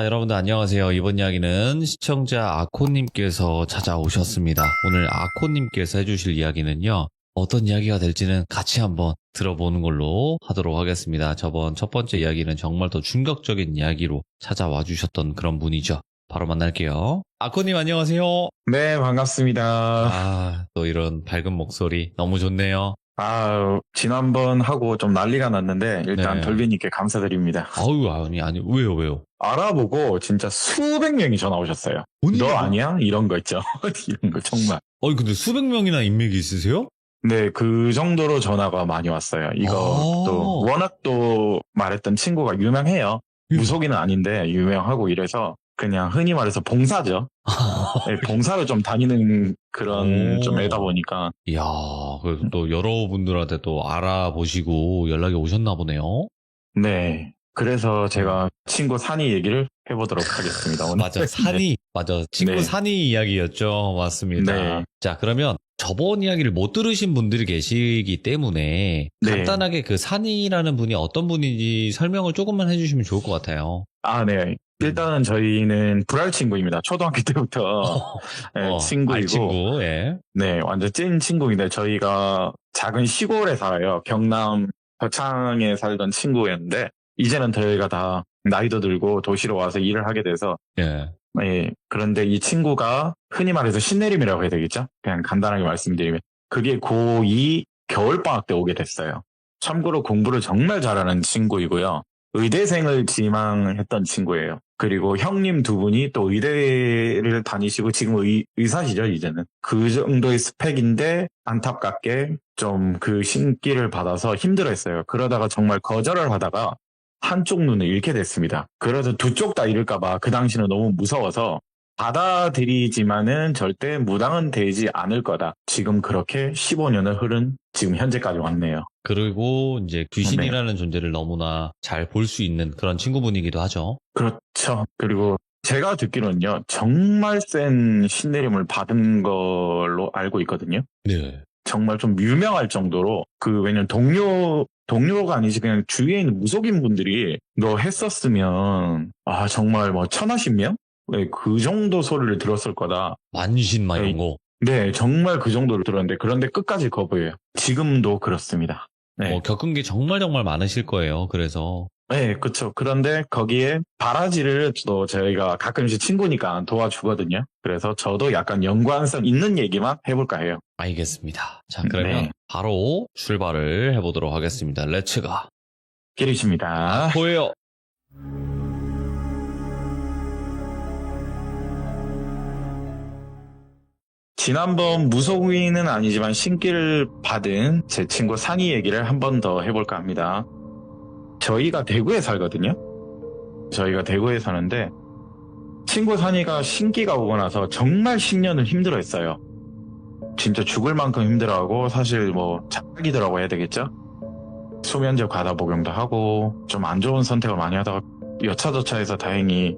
여러분들 안녕하세요. 이번 이야기는 시청자 아코님께서 찾아오셨습니다. 오늘 아코님께서 해주실 이야기는요. 어떤 이야기가 될지는 같이 한번 들어보는 걸로 하도록 하겠습니다. 저번 첫 번째 이야기는 정말 더 충격적인 이야기로 찾아와 주셨던 그런 분이죠. 바로 만날게요. 아코님 안녕하세요. 네, 반갑습니다. 또 이런 밝은 목소리 너무 좋네요. 지난번 하고 좀 난리가 났는데, 일단 네. 돌비님께 감사드립니다. 아니, 왜요? 알아보고 진짜 수백 명이 전화 오셨어요. 본인이 너 뭐- 아니야? 이런 거 있죠. 이런 거 정말. 근데 수백 명이나 인맥이 있으세요? 네, 그 정도로 전화가 많이 왔어요. 이거 또, 워낙 또 말했던 친구가 유명해요. 무속인은 아닌데 유명하고 이래서 그냥 흔히 말해서 봉사죠. 네, 봉사를 좀 다니는 그런 좀 애다 보니까. 이야, 그래서 또 여러분들한테 또 알아보시고 연락이 오셨나 보네요. 네. 그래서 제가 친구 산이 얘기를 해보도록 하겠습니다. 오늘. 맞아, 친구 네. 산이 이야기였죠. 맞습니다. 네. 자, 그러면 저번 이야기를 못 들으신 분들이 계시기 때문에 네. 간단하게 그 산이라는 분이 어떤 분인지 설명을 조금만 해주시면 좋을 것 같아요. 네. 일단은 저희는 불알 친구입니다. 초등학교 때부터 네, 친구이고. 알친구, 예. 네, 완전 찐 친구인데 저희가 작은 시골에 살아요. 경남 거창에 살던 친구였는데 이제는 저희가 다 나이도 들고 도시로 와서 일을 하게 돼서 예. 네, 그런데 이 친구가 흔히 말해서 신내림이라고 해야 되겠죠? 그냥 간단하게 말씀드리면 그게 고2 겨울방학 때 오게 됐어요. 참고로 공부를 정말 잘하는 친구이고요. 의대생을 지망했던 친구예요. 그리고 형님 두 분이 또 의대를 다니시고 지금 의사시죠, 이제는. 그 정도의 스펙인데 안타깝게 좀 그 신기를 받아서 힘들어했어요. 그러다가 정말 거절을 하다가 한쪽 눈을 잃게 됐습니다. 그래서 두 쪽 다 잃을까봐 그 당시는 너무 무서워서 받아들이지만은 절대 무당은 되지 않을 거다. 지금 그렇게 15년을 흐른 지금 현재까지 왔네요. 그리고 이제 귀신이라는 존재를 너무나 잘 볼 수 있는 그런 친구분이기도 하죠. 그렇죠. 그리고 제가 듣기로는요, 정말 센 신내림을 받은 걸로 알고 있거든요. 네. 정말 좀 유명할 정도로, 왜냐면 동료가 아니지, 그냥 주위에 있는 무속인 분들이 너 했었으면, 정말 뭐 천하십 명? 네, 그 정도 소리를 들었을 거다. 만신 막 이런 네. 거. 네, 정말 그 정도를 들었는데, 그런데 끝까지 거부해요. 지금도 그렇습니다. 네. 겪은 게 정말 많으실 거예요. 그래서. 네, 그쵸. 그런데 거기에 바라지를 또 저희가 가끔씩 친구니까 도와주거든요. 그래서 저도 약간 연관성 있는 얘기만 해볼까 해요. 알겠습니다. 자, 그러면 네. 바로 출발을 해보도록 하겠습니다. 렛츠가. 기리십니다. 보여요. 지난번 무속인은 아니지만 신기를 받은 제 친구 산이 얘기를 한 번 더 해볼까 합니다. 저희가 대구에 살거든요. 저희가 대구에 사는데 친구 산이가 신기가 오고 나서 정말 10년을 힘들어했어요. 진짜 죽을 만큼 힘들어하고 사실 뭐 자기더라고 해야 되겠죠? 수면제 과다 복용도 하고 좀 안 좋은 선택을 많이 하다가 여차저차해서 다행히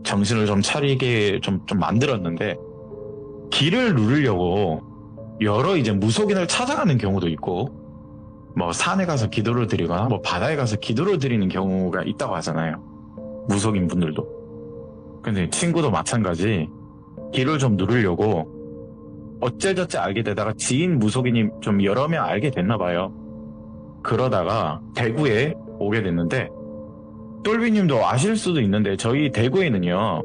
정신을 좀 차리게 좀 만들었는데 길을 누르려고 여러 이제 무속인을 찾아가는 경우도 있고 뭐 산에 가서 기도를 드리거나 뭐 바다에 가서 기도를 드리는 경우가 있다고 하잖아요. 무속인 분들도. 근데 친구도 마찬가지 길을 좀 누르려고 어째저째 알게 되다가 지인 무속인이 좀 여러 명 알게 됐나 봐요. 그러다가 대구에 오게 됐는데 똘비님도 아실 수도 있는데 저희 대구에는요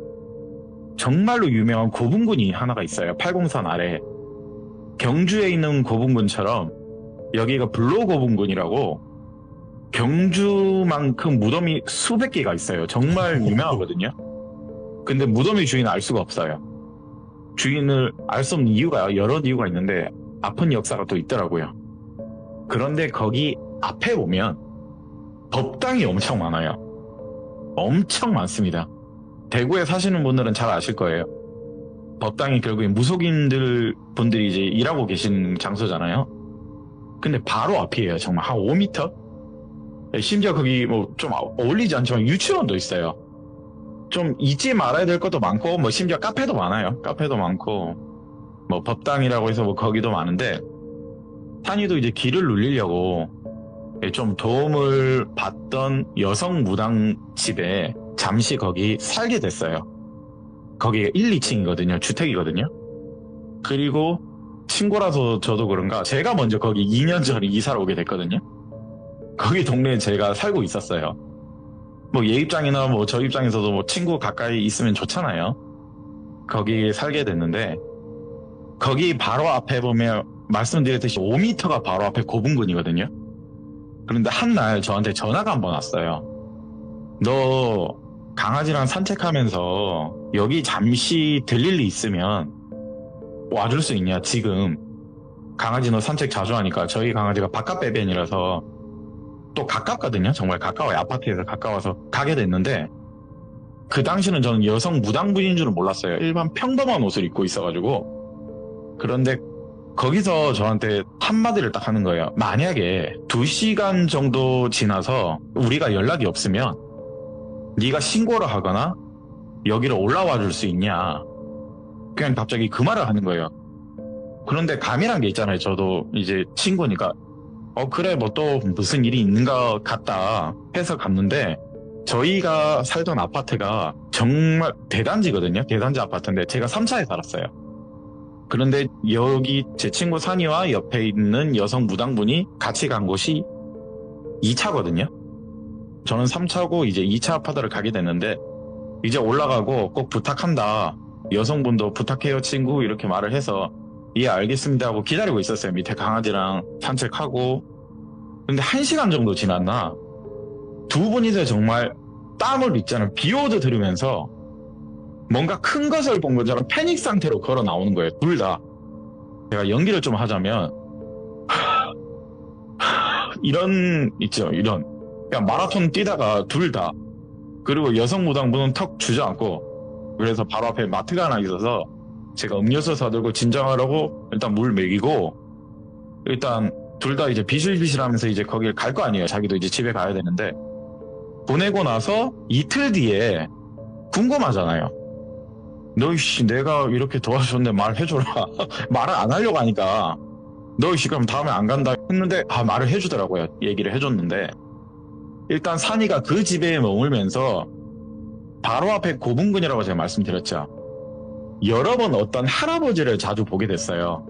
정말로 유명한 고분군이 하나가 있어요. 팔공산 아래. 경주에 있는 고분군처럼 여기가 불로고분군이라고 경주만큼 무덤이 수백 개가 있어요. 정말 유명하거든요. 근데 무덤의 주인을 알 수가 없어요. 주인을 알 수 없는 이유가 여러 이유가 있는데 아픈 역사가 또 있더라고요. 그런데 거기 앞에 보면 법당이 엄청 많아요. 엄청 많습니다. 대구에 사시는 분들은 잘 아실 거예요. 법당이 결국에 무속인들 분들이 이제 일하고 계신 장소잖아요. 근데 바로 앞이에요. 정말 한 5m? 심지어 거기 뭐 좀 어울리지 않지만 유치원도 있어요. 좀 잊지 말아야 될 것도 많고 뭐 심지어 카페도 많아요. 카페도 많고 뭐 법당이라고 해서 뭐 거기도 많은데 산이도 이제 길을 눌리려고 좀 도움을 받던 여성 무당 집에 잠시 거기 살게 됐어요. 거기가 1, 2층이거든요. 주택이거든요. 그리고 친구라서 저도 그런가 제가 먼저 거기 2년 전에 이사를 오게 됐거든요. 거기 동네에 제가 살고 있었어요. 뭐 얘 입장이나 뭐 저 입장에서도 뭐 친구 가까이 있으면 좋잖아요. 거기 살게 됐는데 거기 바로 앞에 보면 말씀드렸듯이 5m가 바로 앞에 고분군이거든요. 그런데 한 날 저한테 전화가 한 번 왔어요. 너 강아지랑 산책하면서 여기 잠시 들릴 일 있으면 와줄 수 있냐? 지금 강아지 너 산책 자주 하니까 저희 강아지가 바깥 배변이라서 또 가깝거든요. 정말 가까워요. 아파트에서 가까워서 가게 됐는데 그 당시는 저는 여성 무당분인 줄은 몰랐어요. 일반 평범한 옷을 입고 있어가지고. 그런데 거기서 저한테 한마디를 딱 하는 거예요. 만약에 2시간 정도 지나서 우리가 연락이 없으면 네가 신고를 하거나 여기로 올라와 줄 수 있냐. 그냥 갑자기 그 말을 하는 거예요. 그런데 감이란 게 있잖아요. 저도 이제 친구니까 그래 뭐 또 무슨 일이 있는 것 같다 해서 갔는데 저희가 살던 아파트가 정말 대단지거든요. 대단지 아파트인데 제가 3차에 살았어요. 그런데 여기 제 친구 산이와 옆에 있는 여성 무당분이 같이 간 곳이 2차거든요. 저는 3차고 이제 2차 아파트를 가게 됐는데 이제 올라가고 꼭 부탁한다. 여성분도 부탁해요 친구 이렇게 말을 해서 예 알겠습니다 하고 기다리고 있었어요. 밑에 강아지랑 산책하고. 근데 1시간 정도 지났나 두 분이서 정말 땀을 있잖아요. 비오드 들으면서 뭔가 큰 것을 본 것처럼 패닉 상태로 걸어 나오는 거예요. 둘 다. 제가 연기를 좀 하자면 이런 있죠. 이런 그냥 마라톤 뛰다가 둘 다. 그리고 여성 무당분은 턱 주저앉고 그래서 바로 앞에 마트가 하나 있어서 제가 음료수 사들고 진정하라고 일단 물 먹이고 일단 둘 다 이제 비실비실하면서 이제 거길 갈 거 아니에요. 자기도 이제 집에 가야 되는데 보내고 나서 이틀 뒤에 궁금하잖아요. 너이씨 내가 이렇게 도와줬는데 말해줘라. 말을 안 하려고 하니까 너이씨 그럼 다음에 안 간다 했는데 말을 해주더라고요. 얘기를 해줬는데 일단 산이가 그 집에 머물면서 바로 앞에 고분군이라고 제가 말씀드렸죠. 여러 번 어떤 할아버지를 자주 보게 됐어요.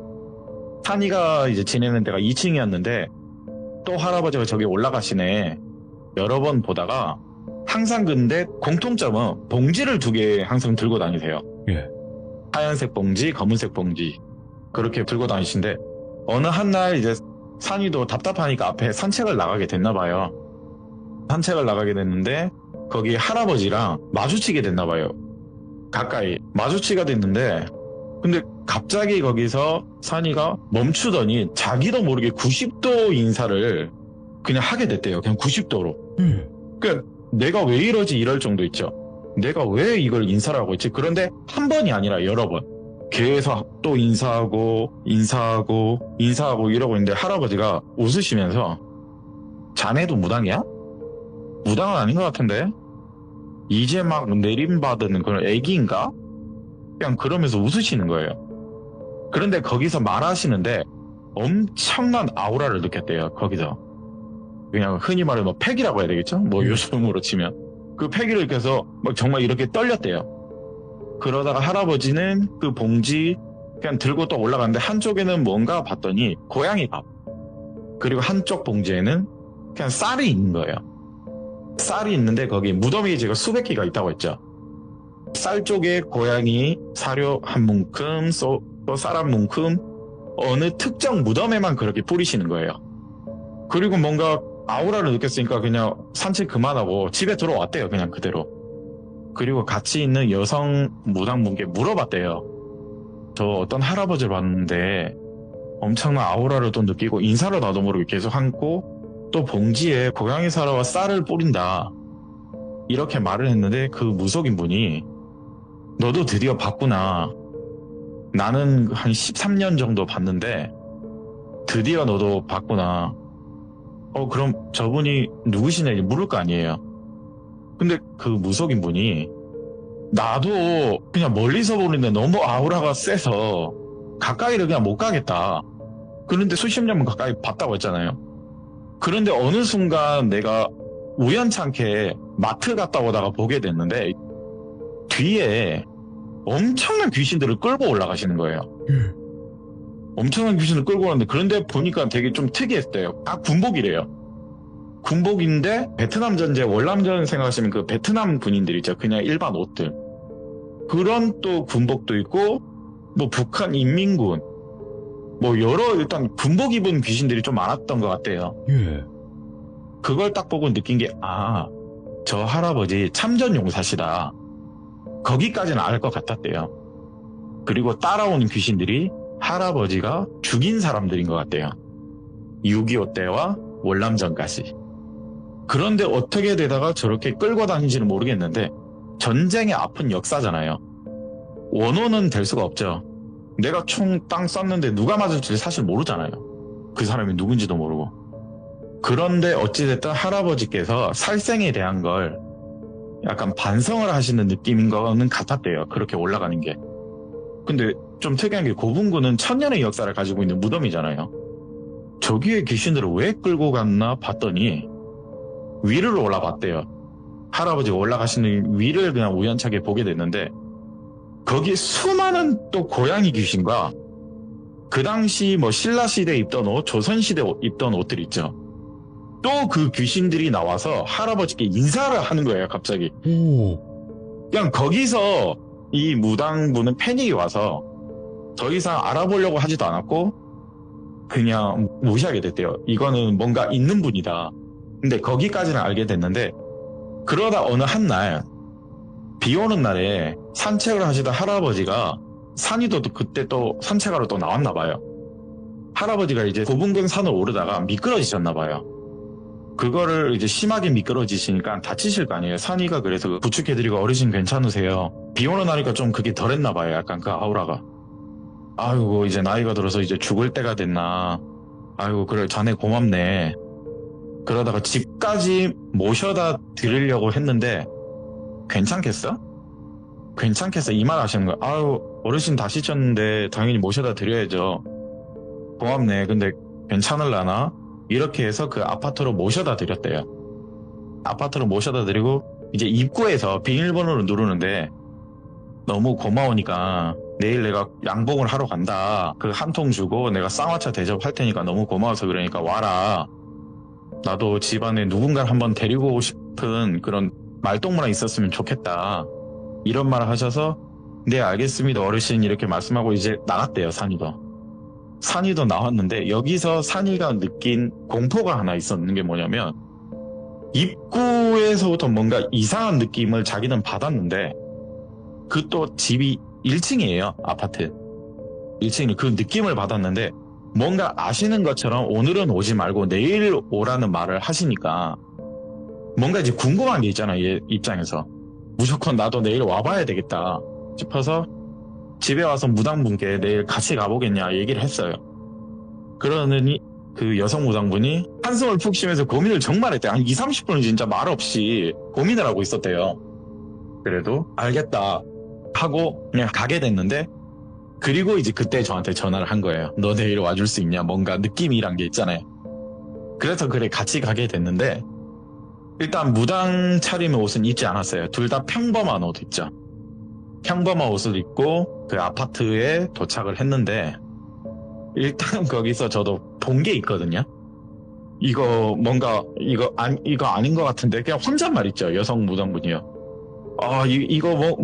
산이가 이제 지내는 데가 2층이었는데 또 할아버지가 저기 올라가시네. 여러 번 보다가 항상 근데 공통점은 봉지를 2개 항상 들고 다니세요. 예. 하얀색 봉지, 검은색 봉지 그렇게 들고 다니시는데 어느 한 날 이제 산이도 답답하니까 앞에 산책을 나가게 됐나 봐요. 산책을 나가게 됐는데 거기 할아버지랑 마주치게 됐나 봐요. 가까이 마주치게 됐는데 근데 갑자기 거기서 산이가 멈추더니 자기도 모르게 90도 인사를 그냥 하게 됐대요. 그냥 90도로. 그러니까 내가 왜 이러지 이럴 정도 있죠. 내가 왜 이걸 인사를 하고 있지? 그런데 한 번이 아니라 여러 번 계속 또 인사하고 이러고 있는데 할아버지가 웃으시면서 자네도 무당이야? 무당은 아닌 것 같은데? 이제 막 내림받은 그런 애기인가? 그냥 그러면서 웃으시는 거예요. 그런데 거기서 말하시는데 엄청난 아우라를 느꼈대요. 거기서. 그냥 흔히 말해 뭐 팩이라고 해야 되겠죠? 뭐 요즘으로 치면. 그 팩이를 느껴서 막 정말 이렇게 떨렸대요. 그러다가 할아버지는 그 봉지 그냥 들고 또 올라갔는데 한쪽에는 뭔가 봤더니 고양이 밥. 그리고 한쪽 봉지에는 그냥 쌀이 있는 거예요. 쌀이 있는데 거기 무덤이 제가 수백 개가 있다고 했죠. 쌀 쪽에 고양이 사료 한 뭉큼, 또 쌀 한 뭉큼 어느 특정 무덤에만 그렇게 뿌리시는 거예요. 그리고 뭔가 아우라를 느꼈으니까 그냥 산책 그만하고 집에 들어왔대요. 그냥 그대로. 그리고 같이 있는 여성 무당분께 물어봤대요. 저 어떤 할아버지를 봤는데 엄청난 아우라를 또 느끼고 인사를 나도 모르게 계속 하고 또 봉지에 고양이 사료와 쌀을 뿌린다. 이렇게 말을 했는데 그 무속인 분이 너도 드디어 봤구나. 나는 한 13년 정도 봤는데 드디어 너도 봤구나. 그럼 저분이 누구시냐 물을 거 아니에요. 근데 그 무속인 분이 나도 그냥 멀리서 보는데 너무 아우라가 세서 가까이를 그냥 못 가겠다. 그런데 수십 년 가까이 봤다고 했잖아요. 그런데 어느 순간 내가 우연찮게 마트 갔다 오다가 보게 됐는데 뒤에 엄청난 귀신들을 끌고 올라가시는 거예요. 엄청난 귀신을 끌고 오는데 그런데 보니까 되게 좀 특이했어요. 다 군복이래요. 군복인데 베트남 전제 월남전 생각하시면 그 베트남 군인들 있죠. 그냥 일반 옷들. 그런 또 군복도 있고 뭐 북한 인민군 뭐 여러 일단 군복 입은 귀신들이 좀 많았던 것 같아요. 예. 그걸 딱 보고 느낀 게 저 할아버지 참전 용사시다. 거기까지는 알 것 같았대요. 그리고 따라오는 귀신들이 할아버지가 죽인 사람들인 것 같대요. 6.25 때와 월남전까지. 그런데 어떻게 되다가 저렇게 끌고 다니지는 모르겠는데 전쟁의 아픈 역사잖아요. 원호는 될 수가 없죠. 내가 총 땅 쐈는데 누가 맞을지 사실 모르잖아요. 그 사람이 누군지도 모르고. 그런데 어찌됐든 할아버지께서 살생에 대한 걸 약간 반성을 하시는 느낌인 거는 같았대요. 그렇게 올라가는 게. 근데 좀 특이한 게 고분군은 천년의 역사를 가지고 있는 무덤이잖아요. 저기에 귀신들을 왜 끌고 갔나 봤더니 위를 올라봤대요. 할아버지가 올라가시는 위를 그냥 우연찮게 보게 됐는데 거기에 수많은 또 고양이 귀신과 그 당시 뭐 신라시대에 입던 옷, 조선시대에 입던 옷들 있죠. 또 그 귀신들이 나와서 할아버지께 인사를 하는 거예요, 갑자기. 오. 그냥 거기서 이 무당분은 패닉이 와서 더 이상 알아보려고 하지도 않았고 그냥 무시하게 됐대요. 이거는 뭔가 있는 분이다. 근데 거기까지는 알게 됐는데 그러다 어느 한 날 비 오는 날에 산책을 하시던 할아버지가 산이도 그때 또 산책하러 또 나왔나 봐요. 할아버지가 이제 고분군 산을 오르다가 미끄러지셨나 봐요. 그거를 이제 심하게 미끄러지시니까 다치실 거 아니에요. 산이가 그래서 부축해드리고 어르신 괜찮으세요? 비 오는 날이니까 좀 그게 덜했나 봐요. 약간 그 아우라가. 아이고 이제 나이가 들어서 이제 죽을 때가 됐나. 아이고 그래 자네 고맙네. 그러다가 집까지 모셔다 드리려고 했는데 괜찮겠어? 괜찮겠어? 이 말 하시는 거예요. 아유 어르신 다치셨는데 당연히 모셔다 드려야죠. 고맙네. 근데 괜찮을라나? 이렇게 해서 그 아파트로 모셔다 드렸대요. 아파트로 모셔다 드리고 이제 입구에서 비밀번호를 누르는데 너무 고마우니까 내일 내가 양봉을 하러 간다. 그 한 통 주고 내가 쌍화차 대접할 테니까 너무 고마워서 그러니까 와라. 나도 집안에 누군가를 한번 데리고 오고 싶은 그런 말동무가 있었으면 좋겠다. 이런 말을 하셔서 네 알겠습니다 어르신 이렇게 말씀하고 이제 나갔대요. 산이도 나왔는데 여기서 산이가 느낀 공포가 하나 있었는 게 뭐냐면 입구에서부터 뭔가 이상한 느낌을 자기는 받았는데 그 또 집이 1층이에요. 아파트 1층이 그 느낌을 받았는데 뭔가 아시는 것처럼 오늘은 오지 말고 내일 오라는 말을 하시니까 뭔가 이제 궁금한 게 있잖아요. 얘 입장에서 무조건 나도 내일 와봐야 되겠다 싶어서 집에 와서 무당분께 내일 같이 가보겠냐 얘기를 했어요. 그러더니 그 여성 무당분이 한숨을 푹 쉬면서 고민을 정말 했대요. 한 20-30분은 진짜 말 없이 고민을 하고 있었대요. 그래도 알겠다 하고 그냥 가게 됐는데 그리고 이제 그때 저한테 전화를 한 거예요. 너 내일 와줄 수 있냐? 뭔가 느낌이란 게 있잖아요. 그래서 그래 같이 가게 됐는데 일단 무당 차림의 옷은 입지 않았어요. 둘 다 평범한 옷 입죠. 평범한 옷을 입고 그 아파트에 도착을 했는데 일단 거기서 저도 본 게 있거든요. 이거 뭔가 이거 아닌 것 같은데 그냥 혼잣말 있죠. 여성 무당분이요. 이거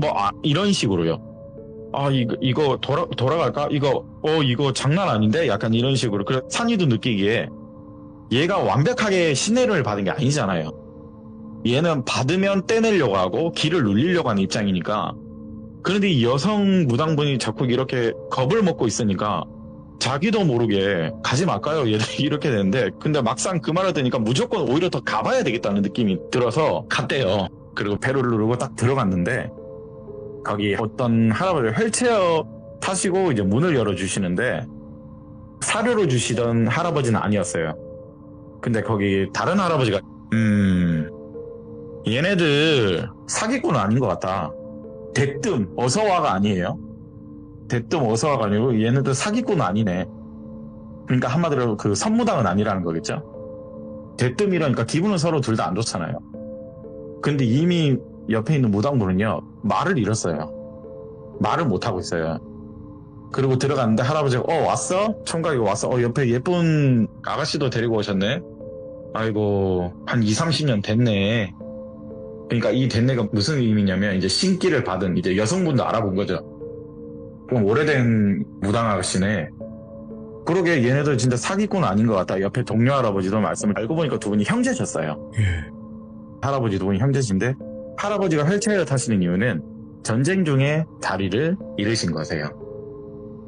이런 식으로요. 이거 돌아갈까? 이거 장난 아닌데? 약간 이런 식으로. 그래 산이도 느끼기에 얘가 완벽하게 신뢰를 받은 게 아니잖아요. 얘는 받으면 떼내려고 하고 길을 눌리려고 하는 입장이니까. 그런데 이 여성 무당분이 자꾸 이렇게 겁을 먹고 있으니까 자기도 모르게 가지 말까요? 얘들이 이렇게 되는데 근데 막상 그 말을 들으니까 무조건 오히려 더 가봐야 되겠다는 느낌이 들어서 갔대요. 그리고 배를 누르고 딱 들어갔는데 거기 어떤 할아버지 휠체어 타시고 이제 문을 열어주시는데 사료로 주시던 할아버지는 아니었어요. 근데 거기 다른 할아버지가 얘네들 사기꾼은 아닌 것 같다. 대뜸 어서와가 아니에요. 대뜸 어서와가 아니고 얘네들 사기꾼은 아니네. 그러니까 한마디로 그 선무당은 아니라는 거겠죠. 대뜸이라니까 기분은 서로 둘 다 안 좋잖아요. 근데 이미 옆에 있는 무당분은요, 말을 잃었어요. 말을 못하고 있어요. 그리고 들어갔는데 할아버지가 왔어? 총각이 왔어? 옆에 예쁜 아가씨도 데리고 오셨네? 아이고 한 20-30년 됐네. 그러니까 이 됐네가 무슨 의미냐면 이제 신기를 받은 이제 여성분도 알아본 거죠. 그럼 오래된 무당 아가씨네. 그러게 얘네들 진짜 사기꾼 아닌 것 같다. 옆에 동료 할아버지도 말씀을 알고 보니까 두 분이 형제셨어요. 할아버지 두 분이 형제신데 할아버지가 휠체어를 타시는 이유는 전쟁 중에 다리를 잃으신 거세요.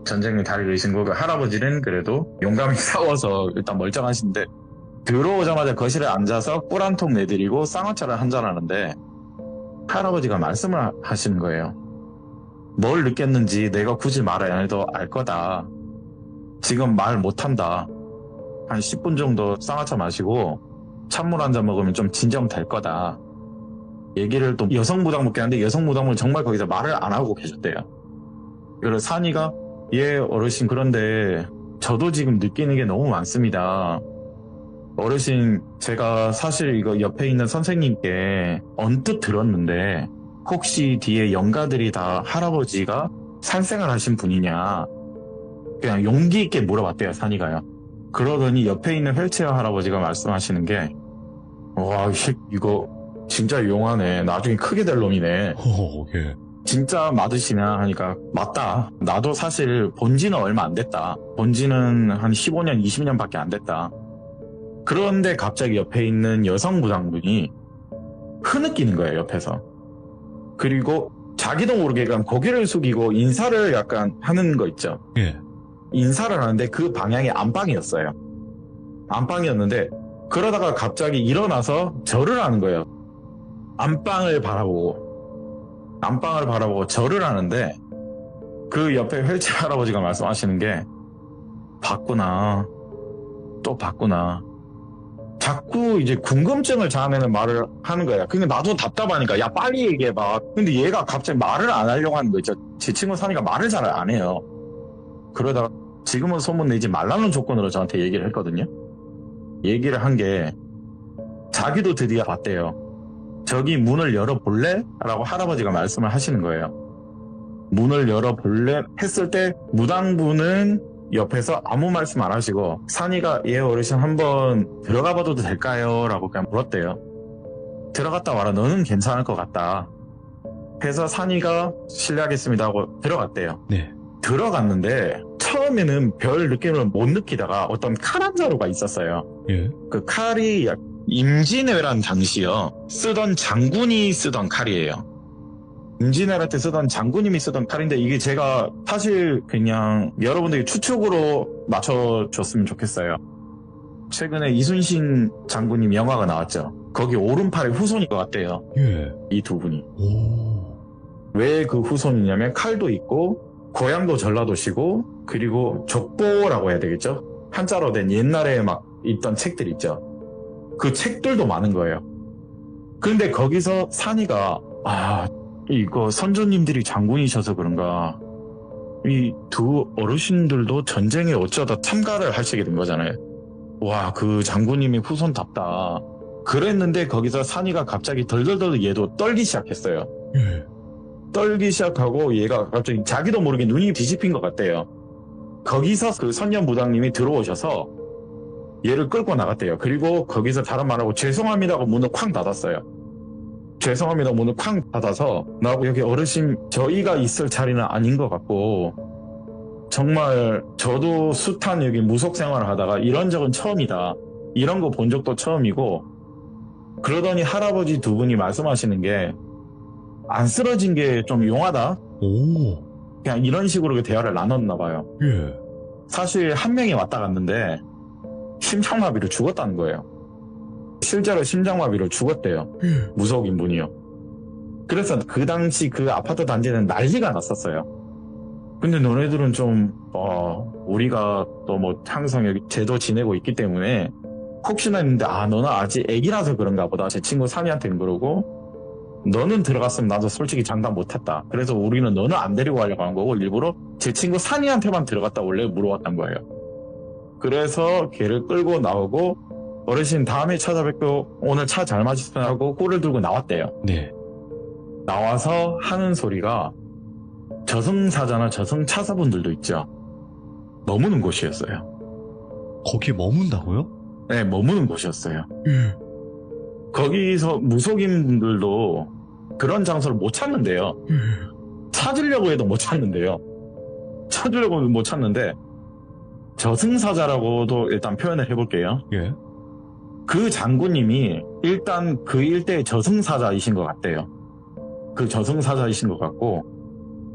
전쟁에 다리를 잃으신 거고 할아버지는 그래도 용감히 싸워서 일단 멀쩡하신데 들어오자마자 거실에 앉아서 꿀 한 통 내드리고 쌍화차를 한잔 하는데 할아버지가 말씀을 하시는 거예요. 뭘 느꼈는지 내가 굳이 말을 안 해도 알 거다. 지금 말 못한다. 한 10분 정도 쌍화차 마시고 찬물 한 잔 먹으면 좀 진정될 거다. 얘기를 또 여성 무당분께 하는데 여성 무당분은 정말 거기서 말을 안 하고 계셨대요. 그래서 산이가 예 어르신 그런데 저도 지금 느끼는 게 너무 많습니다. 어르신 제가 사실 이거 옆에 있는 선생님께 언뜻 들었는데 혹시 뒤에 영가들이 다 할아버지가 살생을 하신 분이냐 그냥 용기 있게 물어봤대요. 산이가요. 그러더니 옆에 있는 휠체어 할아버지가 말씀하시는 게 와 이거 진짜 용하네. 나중에 크게 될 놈이네. 예. 진짜 맞으시냐 하니까 맞다. 나도 사실 본지는 얼마 안 됐다. 본지는 한 15년 20년밖에 안 됐다. 그런데 갑자기 옆에 있는 여성 무당분이 흐느끼는 거예요. 옆에서. 그리고 자기도 모르게 약간 고개를 숙이고 인사를 약간 하는 거 있죠. 예. 인사를 하는데 그 방향이 안방이었어요. 안방이었는데 그러다가 갑자기 일어나서 절을 하는 거예요. 안방을 바라보고 절을 하는데 그 옆에 휠체어 할아버지가 말씀하시는 게 봤구나. 또 봤구나. 자꾸 이제 궁금증을 자아내는 말을 하는 거야. 근데 나도 답답하니까 야 빨리 얘기해봐. 근데 얘가 갑자기 말을 안 하려고 하는 거 있죠. 제 친구 산이가 말을 잘 안 해요. 그러다가 지금은 소문 내지 말라는 조건으로 저한테 얘기를 했거든요. 얘기를 한 게 자기도 드디어 봤대요. 저기 문을 열어볼래? 라고 할아버지가 말씀을 하시는 거예요. 문을 열어볼래? 했을 때 무당분은 옆에서 아무 말씀 안 하시고 산이가 예 어르신 한번 들어가 봐도 될까요? 라고 그냥 물었대요. 들어갔다 와라. 너는 괜찮을 것 같다. 해서 산이가 실례하겠습니다 하고 들어갔대요. 네. 들어갔는데 처음에는 별 느낌을 못 느끼다가 어떤 칼 한 자루가 있었어요. 예. 그 칼이 임진왜란 당시요 쓰던 장군이 쓰던 칼이에요. 임진왜란 때 쓰던 장군님이 쓰던 칼인데 이게 제가 사실 그냥 여러분들이 추측으로 맞춰줬으면 좋겠어요. 최근에 이순신 장군님 영화가 나왔죠. 거기 오른팔의 후손인 것 같대요. 예. 이 두 분이. 오. 왜 그 후손이냐면 칼도 있고 고향도 전라도시고 그리고 족보라고 해야 되겠죠. 한자로 된 옛날에 막 있던 책들 있죠. 그 책들도 많은 거예요. 그런데 거기서 산이가 이거 선조님들이 장군이셔서 그런가 이 두 어르신들도 전쟁에 어쩌다 참가를 하시게 된 거잖아요. 와, 그 장군님이 후손답다. 그랬는데 거기서 산이가 갑자기 덜덜덜 얘도 떨기 시작했어요. 예. 떨기 시작하고 얘가 갑자기 자기도 모르게 눈이 뒤집힌 것 같대요. 거기서 그 선녀 무당님이 들어오셔서 얘를 끌고 나갔대요. 그리고 거기서 다른 말하고 죄송합니다 하고 문을 쾅 닫았어요. 죄송합니다 문을 쾅 닫아서 나하고 여기 어르신 저희가 있을 자리는 아닌 것 같고 정말 저도 숱한 여기 무속 생활을 하다가 이런 적은 처음이다. 이런 거 본 적도 처음이고 그러더니 할아버지 두 분이 말씀하시는 게 안 쓰러진 게 좀 용하다. 오. 그냥 이런 식으로 그 대화를 나눴나 봐요. 예. 사실 한 명이 왔다 갔는데 심장마비로 죽었다는 거예요. 실제로 심장마비로 죽었대요. 예. 무속인 분이요. 그래서 그 당시 그 아파트 단지는 난리가 났었어요. 근데 너네들은 좀 우리가 또 뭐 항상 여기 제도 지내고 있기 때문에 혹시나 했는데 너는 아직 애기라서 그런가 보다. 제 친구 산이한테는 그러고 너는 들어갔으면 나도 솔직히 장담 못했다. 그래서 우리는 너는 안 데리고 가려고 한 거고 일부러 제 친구 산이한테만 들어갔다 원래 물어봤단 거예요. 그래서 걔를 끌고 나오고 어르신 다음에 찾아뵙고 오늘 차 잘 마셨어요 하고 꿀을 들고 나왔대요. 네. 나와서 하는 소리가 저승사자나 저승차사분들도 있죠. 머무는 곳이었어요. 거기에 머문다고요? 네, 머무는 곳이었어요. 예. 거기서 무속인분들도 그런 장소를 못 찾는데요. 찾으려고 해도 못 찾는데요. 찾으려고 해도 못 찾는데 저승사자라고도 일단 표현을 해볼게요. 예. 그 장군님이 일단 그 일대의 저승사자이신 것 같대요. 그 저승사자이신 것 같고,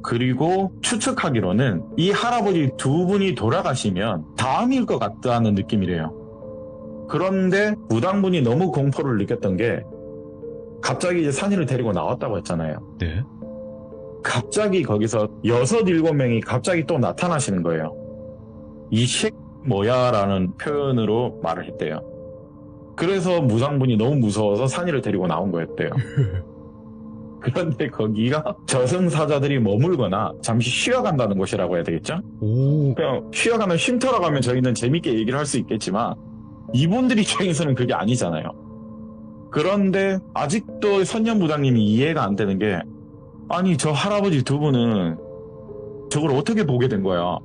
그리고 추측하기로는 이 할아버지 두 분이 돌아가시면 다음일 것 같다는 느낌이래요. 그런데 무당분이 너무 공포를 느꼈던 게 갑자기 이제 산이를 데리고 나왔다고 했잖아요. 네. 갑자기 거기서 6, 7명이 갑자기 또 나타나시는 거예요. 이 식 뭐야 라는 표현으로 말을 했대요. 그래서 무당분이 너무 무서워서 산이를 데리고 나온 거였대요. 그런데 거기가 저승사자들이 머물거나 잠시 쉬어간다는 곳이라고 해야 되겠죠? 오. 그냥 쉬어가면 쉼터러 가면 저희는 재밌게 얘기를 할 수 있겠지만 이분들 입장에서는 그게 아니잖아요. 그런데 아직도 선녀무당님이 이해가 안 되는 게, 아니 저 할아버지 두 분은 저걸 어떻게 보게 된 거야?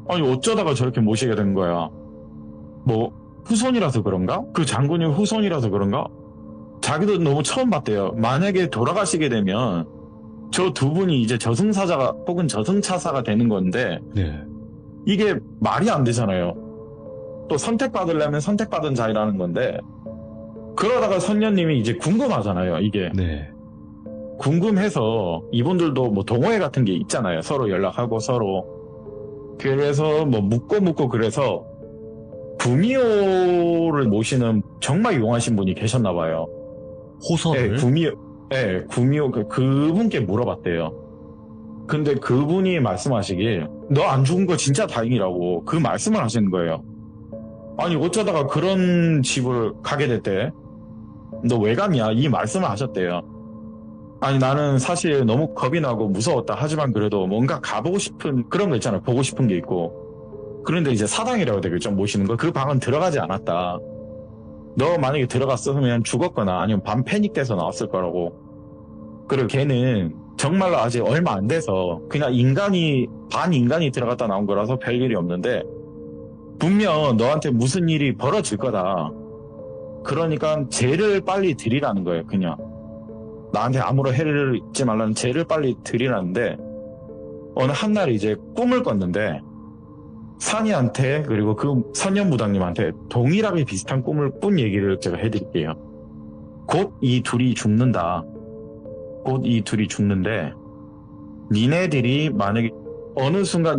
아니 어쩌다가 저렇게 모시게 된 거야? 뭐 후손이라서 그런가? 그 장군님 후손이라서 그런가? 자기도 너무 처음 봤대요. 만약에 돌아가시게 되면 저 두 분이 이제 저승사자가 혹은 저승차사가 되는 건데 네. 이게 말이 안 되잖아요. 또 선택받으려면 선택받은 자이라는 건데, 그러다가 선녀님이 이제 궁금하잖아요. 이게 네. 궁금해서 이분들도 뭐 동호회 같은 게 있잖아요. 서로 연락하고 서로. 그래서 뭐 묻고 그래서 구미호를 모시는 정말 용하신 분이 계셨나 봐요. 호선을? 구미호 그분께 물어봤대요. 근데 그분이 말씀하시길 너 안 죽은 거 진짜 다행이라고 그 말씀을 하시는 거예요. 아니 어쩌다가 그런 집을 가게 됐대? 너 왜 갔냐? 이 말씀을 하셨대요. 아니 나는 사실 너무 겁이 나고 무서웠다. 하지만 그래도 뭔가 가보고 싶은 그런 거 있잖아. 보고 싶은 게 있고. 그런데 이제 사당이라고 되겠죠. 모시는 거. 그 방은 들어가지 않았다. 너 만약에 들어갔으면 죽었거나 아니면 밤 패닉돼서 나왔을 거라고. 그리고 걔는 정말로 아직 얼마 안 돼서 그냥 반인간이 들어갔다 나온 거라서 별일이 없는데 분명 너한테 무슨 일이 벌어질 거다. 그러니까 죄를 빨리 드리라는 거예요. 그냥 나한테 아무런 해를 입지 말라는 죄를 빨리 드리라는데, 어느 한날 이제 꿈을 꿨는데 산이한테 그리고 그 선녀무당님한테 동일하게 비슷한 꿈을 꾼 얘기를 제가 해드릴게요. 곧 이 둘이 죽는다. 곧 이 둘이 죽는데 니네들이 만약에 어느 순간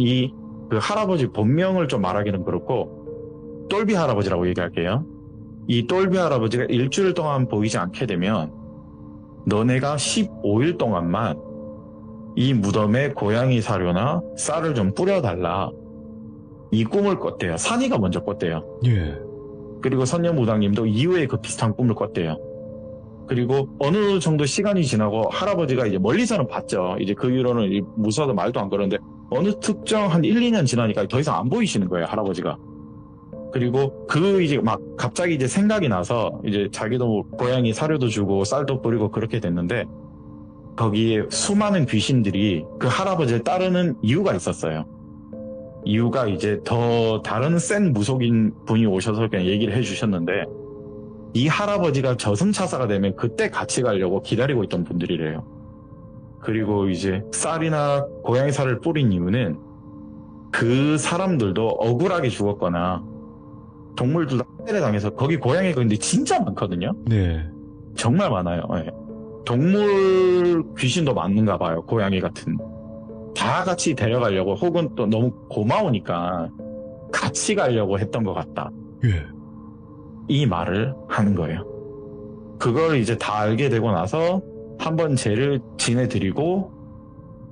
그 할아버지 본명을 좀 말하기는 그렇고 똘비 할아버지라고 얘기할게요. 이 똘비 할아버지가 일주일 동안 보이지 않게 되면 너네가 15일 동안만 이 무덤에 고양이 사료나 쌀을 좀 뿌려달라. 이 꿈을 꿨대요. 산이가 먼저 꿨대요. 예. 그리고 선녀무당님도 이후에 그 비슷한 꿈을 꿨대요. 그리고 어느 정도 시간이 지나고 할아버지가 이제 멀리서는 봤죠. 이제 그 이후로는 무서워서 말도 안 그러는데 어느 특정 한 1, 2년 지나니까 더 이상 안 보이시는 거예요, 할아버지가. 그리고 이제 막 갑자기 이제 생각이 나서 이제 자기도 고양이 사료도 주고 쌀도 뿌리고 그렇게 됐는데 거기에 수많은 귀신들이 그 할아버지를 따르는 이유가 있었어요. 이유가 이제 더 다른 센 무속인 분이 오셔서 그냥 얘기를 해주셨는데 이 할아버지가 저승차사가 되면 그때 같이 가려고 기다리고 있던 분들이래요. 그리고 이제 쌀이나 고양이 살을 뿌린 이유는 그 사람들도 억울하게 죽었거나 동물들도 학대를 당해서 거기 고양이가 근데 진짜 많거든요. 네. 정말 많아요. 예. 동물 귀신도 많은가 봐요. 고양이 같은. 다 같이 데려가려고 혹은 또 너무 고마우니까 같이 가려고 했던 것 같다. 예. 이 말을 하는 거예요. 그걸 이제 다 알게 되고 나서 한번 죄를 지내드리고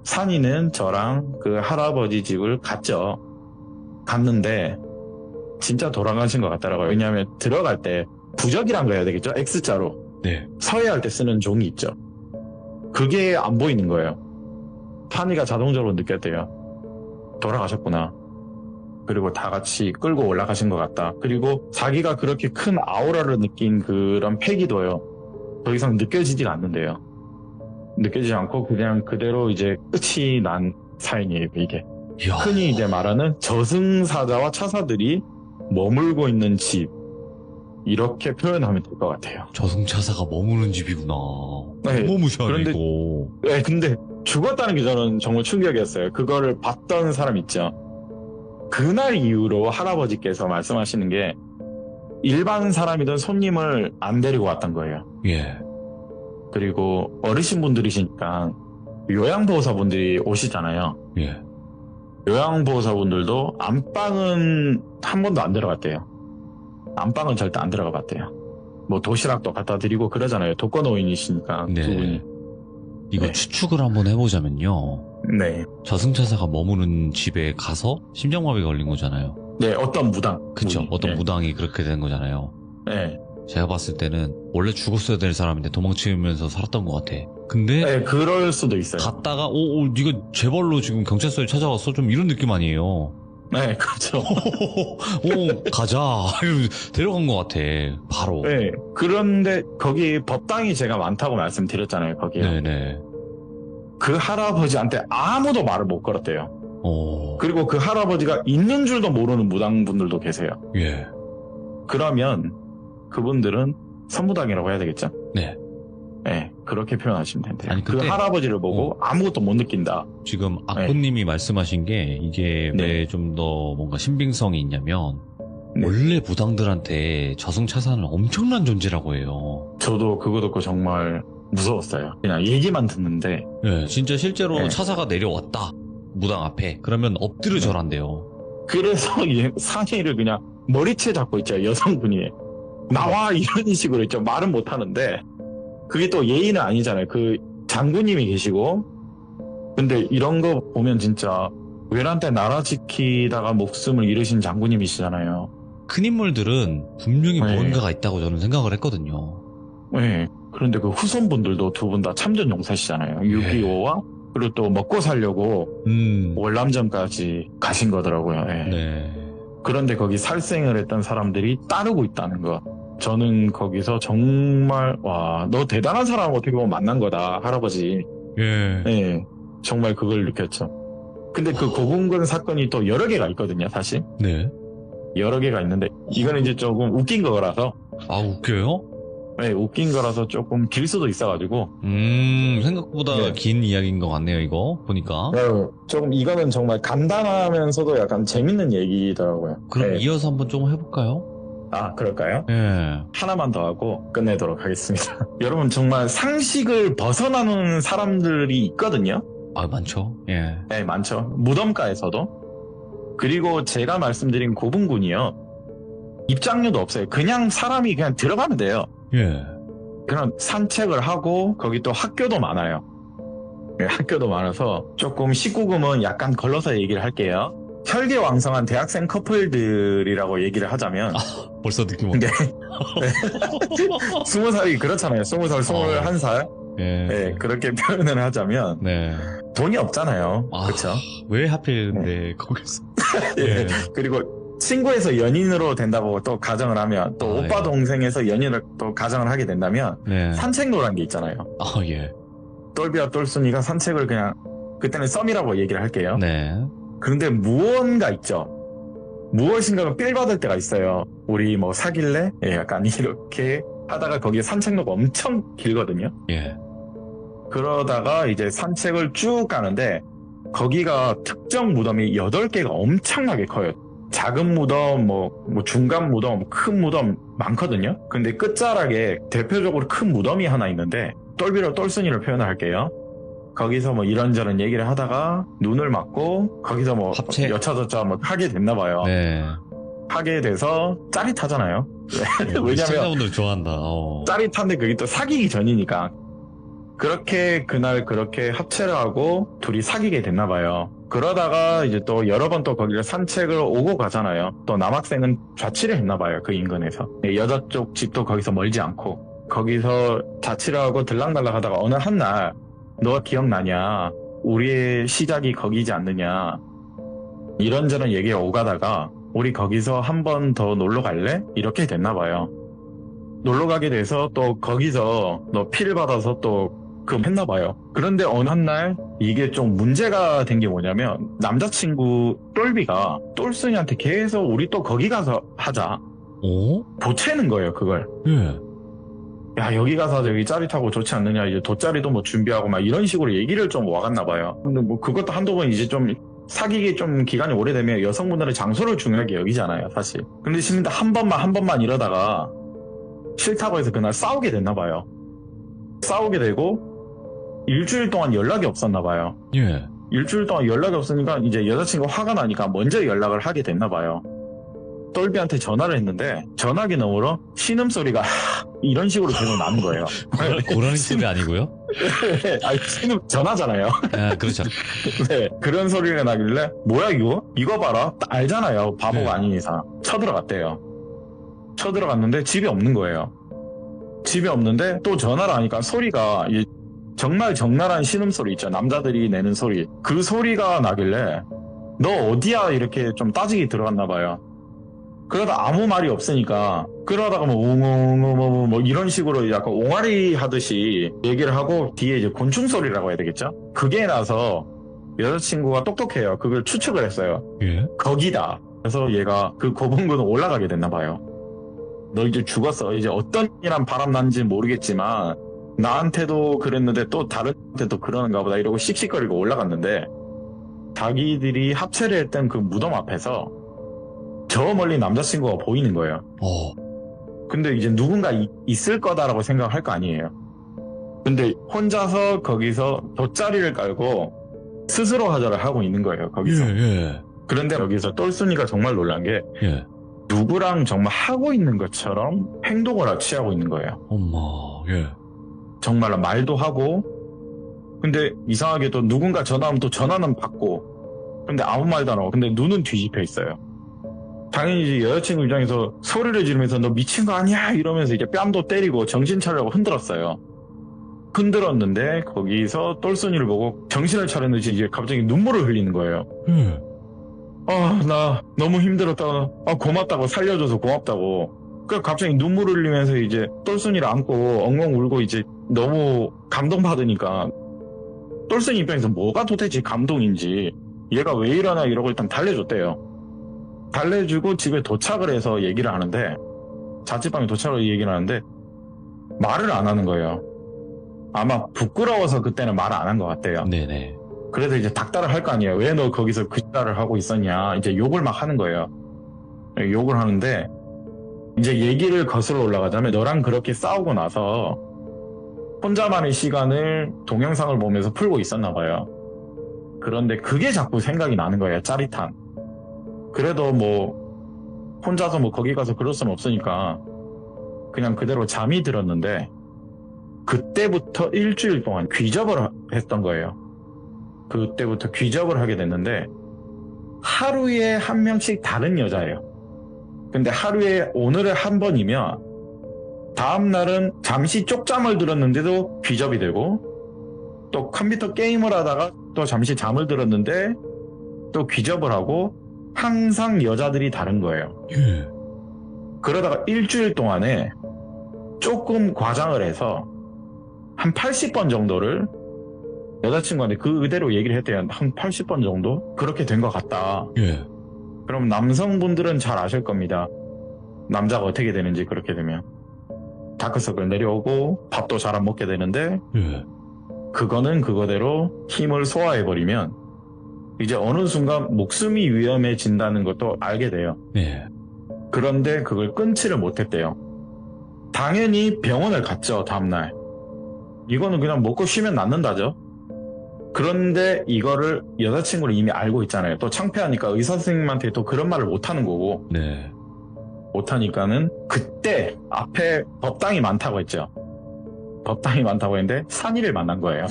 산이는 저랑 그 할아버지 집을 갔죠. 갔는데 진짜 돌아가신 것 같더라고요. 왜냐하면 들어갈 때 부적이란 거 해야 되겠죠? X자로. 네. 서해할 때 쓰는 종이 있죠. 그게 안 보이는 거예요. 산이가 자동적으로 느꼈대요. 돌아가셨구나. 그리고 다 같이 끌고 올라가신 것 같다. 그리고 자기가 그렇게 큰 아우라를 느낀 그런 패기도요. 더 이상 느껴지지가 않는데요. 느껴지지 않고 그냥 그대로 이제 끝이 난 사연이에요, 이게. 이야. 흔히 이제 말하는 저승사자와 차사들이 머물고 있는 집. 이렇게 표현하면 될 것 같아요. 저승차사가 머무는 집이구나. 네. 너무 무시하네, 그런데- 이거. 네, 근데 죽었다는 게 저는 정말 충격이었어요. 그거를 봤던 사람 있죠. 그날 이후로 할아버지께서 말씀하시는 게 일반 사람이든 손님을 안 데리고 왔던 거예요. 예. 그리고 어르신분들이시니까 요양보호사분들이 오시잖아요. 예. 요양보호사분들도 안방은 한 번도 안 들어갔대요. 안방은 절대 안 들어가 봤대요. 뭐 도시락도 갖다 드리고 그러잖아요. 독거노인이시니까 네. 두 분이. 이거 네. 추측을 한번 해보자면요. 네. 저승차사가 머무는 집에 가서 심장마비 걸린 거잖아요. 네, 어떤 무당. 그쵸? 분이. 어떤 네. 무당이 그렇게 된 거잖아요. 네. 제가 봤을 때는 원래 죽었어야 될 사람인데 도망치면서 살았던 것 같아. 근데 네, 그럴 수도 있어요. 갔다가 네가 제발로 지금 경찰서에 찾아왔어? 좀 이런 느낌 아니에요. 네, 그렇죠. 가자. 이러면서 데려간 것 같아. 바로. 네. 그런데 거기 법당이 제가 많다고 말씀드렸잖아요, 거기에. 네네. 그 할아버지한테 아무도 말을 못 걸었대요. 그리고 그 할아버지가 있는 줄도 모르는 무당분들도 계세요. 예. 그러면 그분들은 선무당이라고 해야 되겠죠? 네. 네, 그렇게 표현하시면 된대요. 아니, 그 근데- 할아버지를 보고 아무것도 못 느낀다. 지금 아코님이 말씀하신 게 이게 네. 왜 좀 더 뭔가 신빙성이 있냐면 네. 원래 무당들한테 저승차사는 엄청난 존재라고 해요. 저도 그거 듣고 정말 무서웠어요. 그냥 얘기만 듣는데 예, 진짜 실제로 네. 차사가 내려왔다. 무당 앞에. 그러면 엎드려 네. 절한대요. 그래서 상의를 그냥 머리채 잡고 있죠, 여성분이. 나와! 이런 식으로 있죠. 말은 못 하는데 그게 또 예의는 아니잖아요. 그 장군님이 계시고 근데 이런 거 보면 진짜 외란때 나라 지키다가 목숨을 잃으신 장군님이시잖아요. 큰 인물들은 분명히 네. 뭔가가 있다고 저는 생각을 했거든요. 네. 그런데 그 후손분들도 두 분 다 참전 용사시잖아요. 6.25와 그리고 또 먹고 살려고 월남전까지 가신 거더라고요. 예. 네. 그런데 거기 살생을 했던 사람들이 따르고 있다는 거. 저는 거기서 정말 와, 너 대단한 사람 어떻게 보면 만난 거다, 할아버지. 예. 예. 정말 그걸 느꼈죠. 근데 그 고군근 사건이 또 여러 개가 있거든요, 사실. 네. 여러 개가 있는데 이거는 이제 조금 웃긴 거라서 아, 웃겨요? 네, 웃긴 거라서 조금 길 수도 있어가지고 생각보다 네. 긴 이야기인 것 같네요, 이거. 보니까. 조금 이거는 정말 간단하면서도 약간 재밌는 얘기더라고요. 그럼 네. 이어서 한번 좀 해볼까요? 아, 그럴까요? 예. 하나만 더 하고 끝내도록 하겠습니다. 여러분 정말 상식을 벗어나는 사람들이 있거든요. 아, 많죠? 예. 네, 많죠. 무덤가에서도. 그리고 제가 말씀드린 고분군이요. 입장료도 없어요. 그냥 사람이 그냥 들어가면 돼요. 예. 그냥 산책을 하고 거기 또 학교도 많아요. 네, 학교도 많아서 조금 19금은 약간 걸러서 얘기를 할게요. 혈기왕성한 대학생 커플들이라고 얘기를 하자면 벌써 느낌 네. 왔다. 20살이 그렇잖아요. 20살, 21살. 예. 네, 그렇게 표현을 하자면 네. 돈이 없잖아요. 아, 그렇죠? 왜 하필 근데 거기서. 예. 그리고 친구에서 연인으로 된다고 또 가정을 하면 또 아, 오빠 예. 동생에서 연인을 또 가정을 하게 된다면 네. 산책로라는 게 있잖아요. 아, 예. 똘비와 똘순이가 산책을 그냥 그때는 썸이라고 얘기를 할게요. 네. 그런데 무언가 있죠. 무엇인가가 삘 받을 때가 있어요. 우리 뭐 사귈래? 예, 약간 이렇게 하다가 거기에 산책로가 엄청 길거든요. 예. 그러다가 이제 산책을 쭉 가는데 거기가 특정 무덤이 8개가 엄청나게 커요. 작은 무덤, 뭐 중간 무덤, 큰 무덤 많거든요. 근데 끝자락에 대표적으로 큰 무덤이 하나 있는데 똘비로 똘순이를 표현을 할게요. 거기서 뭐 이런저런 얘기를 하다가 눈을 맞고 거기서 뭐 합체. 여차저차 뭐 하게 됐나 봐요. 네. 하게 돼서 짜릿하잖아요. 왜냐면 시청자분들 좋아한다. 짜릿한데 그게 또 사귀기 전이니까. 그렇게 그날 그렇게 합체를 하고 둘이 사귀게 됐나 봐요. 그러다가 이제 또 여러 번 또 거기를 산책을 오고 가잖아요. 또 남학생은 자취를 했나 봐요. 그 인근에서. 여자 쪽 집도 거기서 멀지 않고. 거기서 자취를 하고 들락날락 하다가 어느 한날 너 기억나냐? 우리의 시작이 거기지 않느냐? 이런저런 얘기가 오가다가 우리 거기서 한 번 더 놀러 갈래? 이렇게 됐나 봐요. 놀러 가게 돼서 또 거기서 너 피를 받아서 또 했나 봐요. 그런데 어느 한 날 이게 좀 문제가 된 게 뭐냐면 남자친구 똘비가 똘순이한테 계속 우리 또 거기 가서 하자. 오? 보채는 거예요, 그걸. 예. 야, 여기 가서 여기 짜릿하고 좋지 않느냐, 이제 돗자리도 뭐 준비하고 막 이런 식으로 얘기를 좀 와갔나 봐요. 근데 뭐 그것도 한두 번 이제 좀 사귀기 좀 기간이 오래되면 여성분들은 장소를 중요하게 여기잖아요, 사실. 근데 실은 한 번만 이러다가 싫다고 해서 그날 싸우게 됐나 봐요. 싸우게 되고 일주일 동안 연락이 없었나 봐요. 예. 일주일 동안 연락이 없으니까 이제 여자친구가 화가 나니까 먼저 연락을 하게 됐나 봐요. 똘비한테 전화를 했는데 전화기 너머로 신음소리가 이런 식으로 계속 나는 거예요. 고라니 소리 아니고요? 아니, 전화잖아요. 아, 그렇죠. 네, 그런 소리가 나길래 뭐야 이거? 이거 봐라. 알잖아요. 바보가 네. 아닌 이상. 쳐들어갔대요. 쳐들어갔는데 집에 없는 거예요. 집에 없는데 또 전화를 하니까 소리가 정말 적나라한 신음소리 있죠. 남자들이 내는 소리. 그 소리가 나길래 너 어디야? 이렇게 좀 따지기 들어갔나 봐요. 그러다 아무 말이 없으니까 그러다가 뭐 웅웅웅 뭐 이런 식으로 약간 옹알이 하듯이 얘기를 하고 뒤에 이제 곤충 소리라고 해야 되겠죠? 그게 나서 여자친구가 똑똑해요. 그걸 추측을 했어요. 예. 거기다. 그래서 얘가 그 고분군으로 올라가게 됐나 봐요. 너 이제 죽었어. 이제 어떤 이란 바람 난지 모르겠지만 나한테도 그랬는데 또 다른 데도 그러는가 보다 이러고 씩씩거리고 올라갔는데 자기들이 합체를 했던 그 무덤 앞에서 저 멀리 남자친구가 보이는 거예요. 근데 이제 누군가 있을 거다라고 생각할 거 아니에요. 근데 혼자서 거기서 돗자리를 깔고 스스로 화절을 하고 있는 거예요. 거기서. 예. 그런데 여기서 똘순이가 정말 놀란 게 예. 누구랑 정말 하고 있는 것처럼 행동을 취하고 있는 거예요. 엄마. 예. 정말로 말도 하고 근데 이상하게도 누군가 전화하면 또 전화는 받고 근데 아무 말도 안 하고 근데 눈은 뒤집혀 있어요. 당연히 이제 여자친구 입장에서 소리를 지르면서 너 미친 거 아니야? 이러면서 이제 뺨도 때리고 정신 차리라고 흔들었어요. 흔들었는데 거기서 똘순이를 보고 정신을 차렸는지 이제 갑자기 눈물을 흘리는 거예요. 나 너무 힘들었다. 고맙다고 살려줘서 고맙다고. 그 갑자기 눈물을 흘리면서 이제 똘순이를 안고 엉엉 울고 이제 너무 감동받으니까 똘순이 입장에서 뭐가 도대체 감동인지 얘가 왜 이러나 이러고 일단 달래줬대요. 달래주고 집에 도착을 해서 얘기를 하는데 자취방에 도착을 해서 얘기를 하는데 말을 안 하는 거예요. 아마 부끄러워서 그때는 말을 안 한 것 같대요. 네네. 그래서 이제 닥달을 할 거 아니에요. 왜 너 거기서 그 짓을 하고 있었냐. 이제 욕을 막 하는 거예요. 욕을 하는데 이제 얘기를 거슬러 올라가자면 너랑 그렇게 싸우고 나서 혼자만의 시간을 동영상을 보면서 풀고 있었나 봐요. 그런데 그게 자꾸 생각이 나는 거예요. 짜릿한. 그래도 뭐 혼자서 뭐 거기 가서 그럴 수는 없으니까 그냥 그대로 잠이 들었는데 그때부터 일주일 동안 귀접을 했던 거예요. 그때부터 귀접을 하게 됐는데 하루에 한 명씩 다른 여자예요. 근데 하루에 오늘은 한 번이면 다음 날은 잠시 쪽잠을 들었는데도 귀접이 되고 또 컴퓨터 게임을 하다가 또 잠시 잠을 들었는데 또 귀접을 하고 항상 여자들이 다른 거예요. 예. 그러다가 일주일 동안에 조금 과장을 해서 한 80번 정도를 여자친구한테 그대로 얘기를 했대요. 한 80번 정도? 그렇게 된 것 같다. 예. 그럼 남성분들은 잘 아실 겁니다. 남자가 어떻게 되는지 그렇게 되면. 다크서클 내려오고 밥도 잘 안 먹게 되는데 예. 그거는 그거대로 힘을 소화해버리면 이제 어느 순간 목숨이 위험해진다는 것도 알게 돼요. 예. 그런데 그걸 끊지를 못했대요. 당연히 병원을 갔죠, 다음날. 이거는 그냥 먹고 쉬면 낫는다죠. 그런데 이거를 여자친구를 이미 알고 있잖아요. 또 창피하니까 의사 선생님한테 또 그런 말을 못하는 거고. 네. 못하니까는 그때 앞에 법당이 많다고 했죠. 법당이 많다고 했는데 산이를 만난 거예요.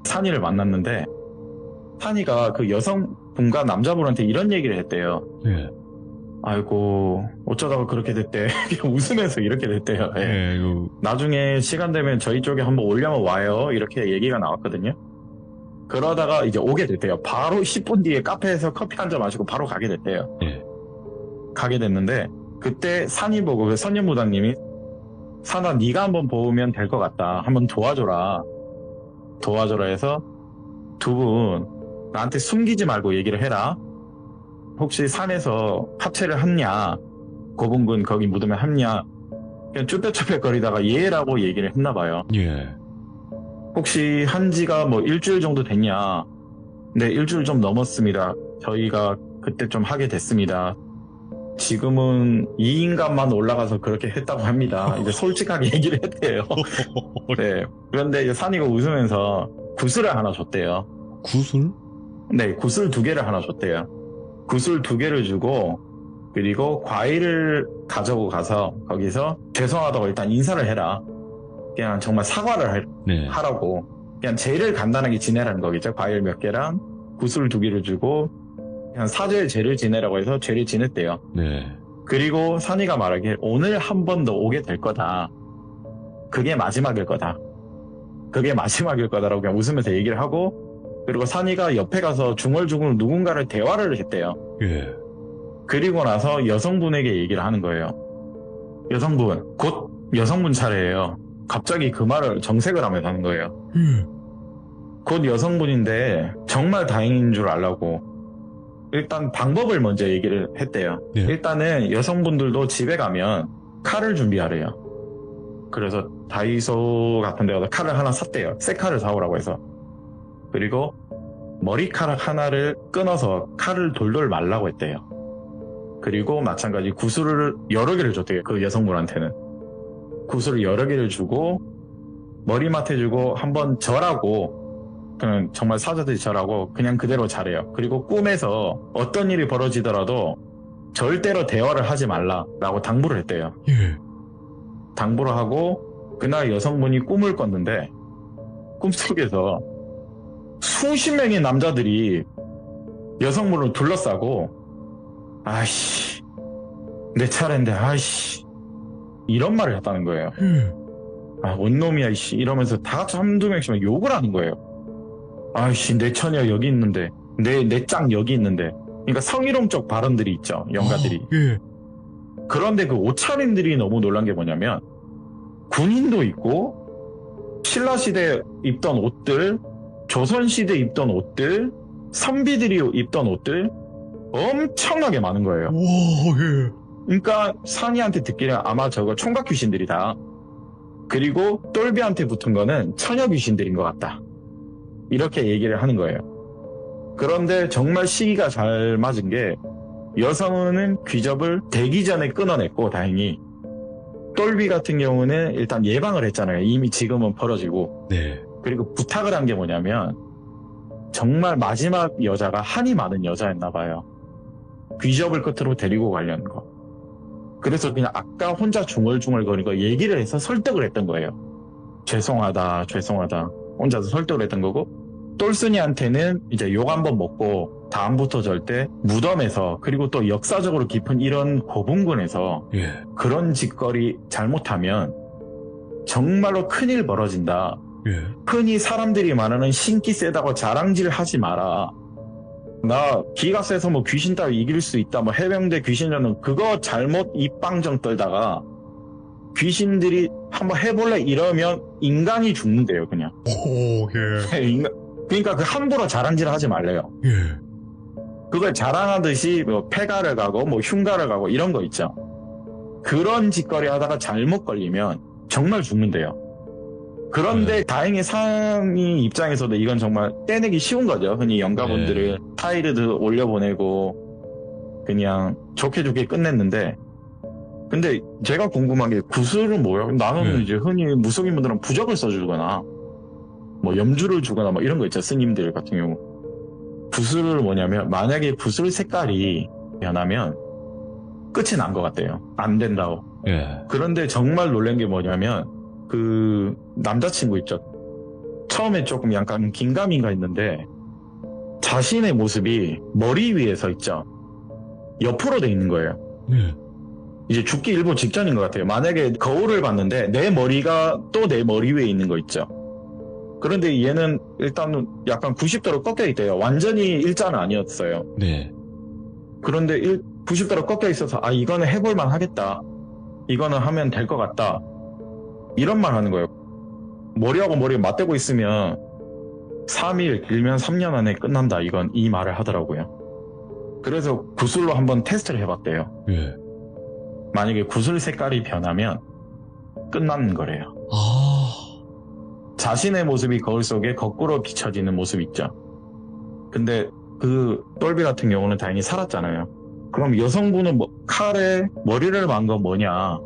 산이를 만났는데 산이가 그 여성분과 남자분한테 이런 얘기를 했대요. 예. 아이고 어쩌다가 그렇게 됐대. 웃으면서 이렇게 됐대요. 예. 예. 나중에 시간 되면 저희 쪽에 한번 오려면 와요. 이렇게 얘기가 나왔거든요. 그러다가 이제 오게 됐대요. 바로 10분 뒤에 카페에서 커피 한 잔 마시고 바로 가게 됐대요. 예. 가게 됐는데 그때 산이 보고 그 선녀무당님이 산아 네가 한번 보면 될 것 같다. 한번 도와줘라 해서 두 분 나한테 숨기지 말고 얘기를 해라. 혹시 산에서 합체를 했냐, 고분군 거기 묻으면 했냐, 그냥 쭈뼛쭈뼛거리다가 예라고 얘기를 했나 봐요. 예. 혹시 한 지가 뭐 일주일 정도 됐냐. 네, 일주일 좀 넘었습니다. 저희가 그때 좀 하게 됐습니다. 지금은 2인간만 올라가서 그렇게 했다고 합니다. 이제 솔직하게 얘기를 했대요. 네. 그런데 이제 산이가 웃으면서 구슬을 하나 줬대요. 구슬? 네, 구슬 2개를 하나 줬대요. 구슬 2개를 주고, 그리고 과일을 가지고 가서 거기서 죄송하다고 일단 인사를 해라. 그냥 정말 사과를 네. 하라고. 그냥 제일 간단하게 지내라는 거겠죠. 과일 몇 개랑 구슬 2개를 주고 그냥 사죄의 죄를 지내라고 해서 죄를 지냈대요. 네. 그리고 산이가 말하길 오늘 한 번 더 오게 될 거다. 그게 마지막일 거다. 그게 마지막일 거다라고 그냥 웃으면서 얘기를 하고, 그리고 산이가 옆에 가서 중얼중얼 누군가를 대화를 했대요. 예. 그리고 나서 여성분에게 얘기를 하는 거예요. 여성분, 곧 여성분 차례예요. 갑자기 그 말을 정색을 하면서 하는 거예요. 곧 여성분인데 정말 다행인 줄 알라고 일단 방법을 먼저 얘기를 했대요. 예. 일단은 여성분들도 집에 가면 칼을 준비하래요. 그래서 다이소 같은 데 가서 칼을 하나 샀대요. 새 칼을 사오라고 해서. 그리고 머리카락 하나를 끊어서 칼을 돌돌 말라고 했대요. 그리고 마찬가지 구슬을 여러 개를 줬대요. 그 여성분한테는. 구슬을 여러 개를 주고 머리맡에 주고 한번 절하고, 그냥 정말 사자들이 절하고 그냥 그대로 자래요. 그리고 꿈에서 어떤 일이 벌어지더라도 절대로 대화를 하지 말라라고 당부를 했대요. 예. 당부를 하고 그날 여성분이 꿈을 꿨는데 꿈속에서 수십 명의 남자들이 여성분을 둘러싸고 아이씨 내 차례인데 아이씨 이런 말을 했다는 거예요. 아, 원놈이야 이씨 이러면서 다 같이 한두 명씩 막 욕을 하는 거예요. 아이씨 내 처녀 여기 있는데 내 짱 여기 있는데. 그러니까 성희롱적 발언들이 있죠, 영가들이. 예. 그런데 그 옷차림들이 너무 놀란 게 뭐냐면 군인도 있고 신라시대 입던 옷들, 조선시대 입던 옷들, 선비들이 입던 옷들 엄청나게 많은 거예요. 와, 예. 그러니까 산이한테 듣기는 아마 저거 총각 귀신들이다. 그리고 똘비한테 붙은 거는 처녀 귀신들인 것 같다. 이렇게 얘기를 하는 거예요. 그런데 정말 시기가 잘 맞은 게 여성은 귀접을 되기 전에 끊어냈고 다행히, 똘비 같은 경우는 일단 예방을 했잖아요. 이미 지금은 벌어지고. 네. 그리고 부탁을 한 게 뭐냐면 정말 마지막 여자가 한이 많은 여자였나 봐요. 귀접을 끝으로 데리고 가려는 거. 그래서 그냥 아까 혼자 중얼중얼거리고 얘기를 해서 설득을 했던 거예요. 죄송하다 혼자서 설득을 했던 거고, 똘순이한테는 이제 욕 한번 먹고 다음부터 절대 무덤에서, 그리고 또 역사적으로 깊은 이런 고분군에서 예. 그런 짓거리 잘못하면 정말로 큰일 벌어진다. 예. 흔히 사람들이 말하는 신기 세다고 자랑질 하지 마라. 나 기가 세서 뭐 귀신 따위 이길 수 있다, 뭐 해병대 귀신전은 그거 잘못 입방정 떨다가 귀신들이 한번 해볼래 이러면 인간이 죽는데요, 그냥. 오, 예. 그러니까 그 함부로 자랑질 하지 말래요. 예. 그걸 자랑하듯이 뭐 폐가를 가고 뭐 흉가를 가고 이런 거 있죠. 그런 짓거리 하다가 잘못 걸리면 정말 죽는데요. 그런데 다행히 산이 입장에서도 이건 정말 떼내기 쉬운 거죠. 흔히 영가분들을 타이르도 올려보내고 그냥 좋게 끝냈는데, 근데 제가 궁금한 게 구슬은 뭐예요? 나는 이제 흔히 무속인분들은 부적을 써주거나 뭐 염주를 주거나 뭐 이런 거 있죠, 스님들 같은 경우. 구슬은 뭐냐면 만약에 구슬 색깔이 변하면 끝이 난 것 같대요. 안 된다고. 예. 그런데 정말 놀란 게 뭐냐면 그 남자친구 있죠. 처음에 조금 약간 긴가민가 했는데 자신의 모습이 머리 위에 서 있죠. 옆으로 돼 있는 거예요. 예. 이제 죽기 일보 직전인 것 같아요. 만약에 거울을 봤는데 내 머리가 또 내 머리 위에 있는 거 있죠. 그런데 얘는 일단 약간 90도로 꺾여 있대요. 완전히 일자는 아니었어요. 네. 그런데 90도로 꺾여 있어서 아 이거는 해볼만 하겠다. 이거는 하면 될 것 같다. 이런 말 하는 거예요. 머리하고 머리 맞대고 있으면 3일 길면 3년 안에 끝난다. 이 말을 하더라고요. 그래서 구슬로 한번 테스트를 해봤대요. 예. 만약에 구슬 색깔이 변하면 끝나는 거래요. 아, 자신의 모습이 거울 속에 거꾸로 비춰지는 모습 있죠. 근데 그 똘비 같은 경우는 다행히 살았잖아요. 그럼 여성분은 칼에 머리를 만 건 뭐냐?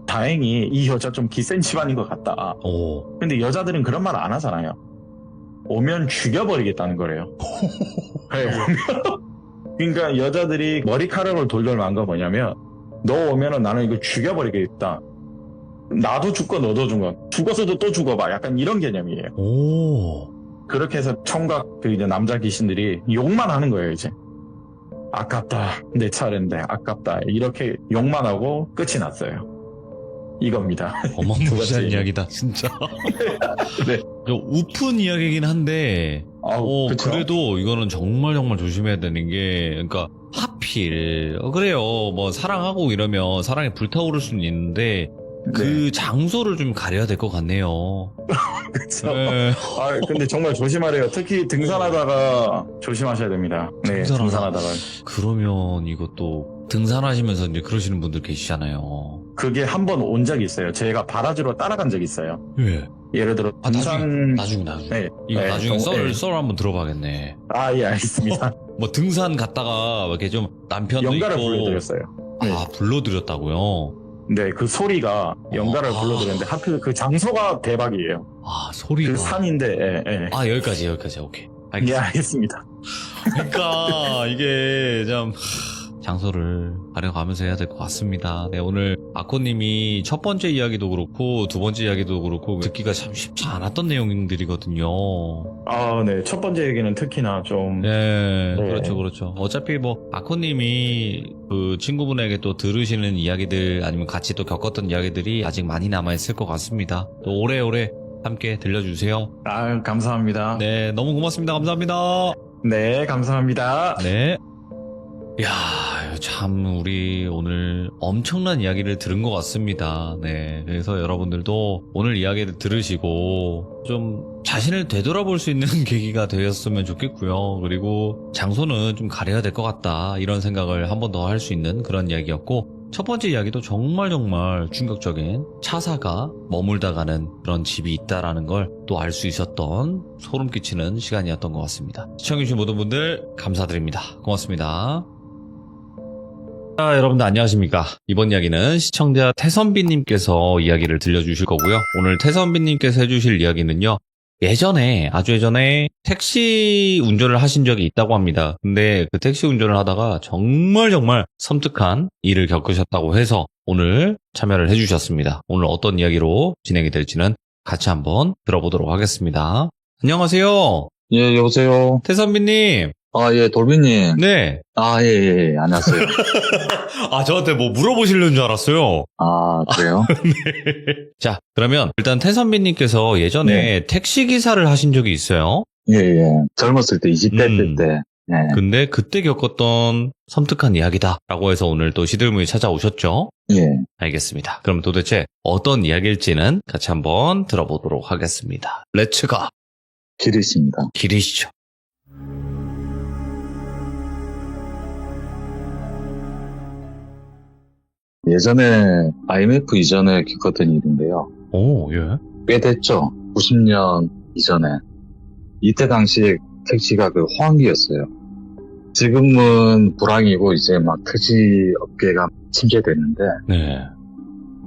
다행히 이 여자 좀 기센 집안인 것 같다. 오. 근데 여자들은 그런 말 안 하잖아요. 오면 죽여버리겠다는 거래요. 네, 그러니까 여자들이 머리카락을 돌돌 만 건 뭐냐면 너 오면은 나는 이거 죽여버리겠다. 나도 죽고 너도 죽어. 죽어서도 또 죽어봐. 약간 이런 개념이에요. 오. 그렇게 해서 총각 이제 남자 귀신들이 욕만 하는 거예요, 이제. 아깝다. 내 차례인데 아깝다. 이렇게 욕만 하고 끝이 났어요. 이겁니다. 어마무시한 얘기. 이야기다, 진짜. 네. 좀 우픈 이야기긴 한데, 그쵸? 그래도 이거는 정말 조심해야 되는 게, 그러니까, 하필, 그래요. 뭐, 사랑하고 이러면 사랑에 불타오를 수는 있는데, 그 장소를 좀 가려야 될 것 같네요. 그쵸? 네. 근데 정말 조심하래요. 특히 등산하다가 조심하셔야 됩니다. 네, 등산하다가. 그러면 이것도 등산하시면서 이제 그러시는 분들 계시잖아요. 그게 한 번 온 적이 있어요. 제가 바라지로 따라간 적이 있어요. 예. 예를 들어 등산. 나중에. 네. 이거 네, 나중에 네. 썰 한번 들어봐야겠네. 예, 알겠습니다. 뭐 등산 갔다가 이렇게 좀 남편도 연가를 있고. 불러드렸어요. 네. 불러드렸다고요? 네, 그 소리가 연가를 불러드렸는데 하필 그 장소가 대박이에요. 소리가. 그 산인데, 예. 여기까지. 오케이. 예, 알겠습니다. 그러니까 이게 참 장소를 가려가면서 해야 될 것 같습니다. 네, 오늘 아코님이 첫 번째 이야기도 그렇고 두 번째 이야기도 그렇고 듣기가 참 쉽지 않았던 내용들이거든요. 네. 첫 번째 얘기는 특히나 좀. 네, 네. 그렇죠. 어차피 뭐 아코님이 그 친구분에게 또 들으시는 이야기들 아니면 같이 또 겪었던 이야기들이 아직 많이 남아있을 것 같습니다. 또 오래오래 함께 들려주세요. 감사합니다. 네, 너무 고맙습니다. 감사합니다. 네, 감사합니다. 네. 이야, 참 우리 오늘 엄청난 이야기를 들은 것 같습니다. 네, 그래서 여러분들도 오늘 이야기를 들으시고 좀 자신을 되돌아볼 수 있는 계기가 되었으면 좋겠고요. 그리고 장소는 좀 가려야 될 것 같다, 이런 생각을 한 번 더 할 수 있는 그런 이야기였고, 첫 번째 이야기도 정말 충격적인 차사가 머물다 가는 그런 집이 있다라는 걸 또 알 수 있었던 소름 끼치는 시간이었던 것 같습니다. 시청해주신 모든 분들 감사드립니다. 고맙습니다. 자, 여러분들 안녕하십니까. 이번 이야기는 시청자 태선비님께서 이야기를 들려주실 거고요. 오늘 태선비님께서 해주실 이야기는요, 아주 예전에 택시 운전을 하신 적이 있다고 합니다. 근데 그 택시 운전을 하다가 정말 섬뜩한 일을 겪으셨다고 해서 오늘 참여를 해주셨습니다. 오늘 어떤 이야기로 진행이 될지는 같이 한번 들어보도록 하겠습니다. 안녕하세요. 예, 여보세요. 태선비님. 예, 돌비님. 네. 예, 안녕하세요. 저한테 뭐 물어보시려는 줄 알았어요. 그래요? 네. 자, 그러면 일단 태선비님께서 예전에 택시기사를 하신 적이 있어요. 예. 젊었을 때, 20대 때. 예. 근데 그때 겪었던 섬뜩한 이야기다라고 해서 오늘 또 시들문이 찾아오셨죠? 예. 알겠습니다. 그럼 도대체 어떤 이야기일지는 같이 한번 들어보도록 하겠습니다. 렛츠가! 길이십니다. 길이시죠. 예전에 IMF 이전에 겪었던 일인데요. 오, 예. 꽤 됐죠. 90년 이전에. 이때 당시에 택시가 그 호황기였어요. 지금은 불황이고 이제 막 택시 업계가 침체됐는데, 네.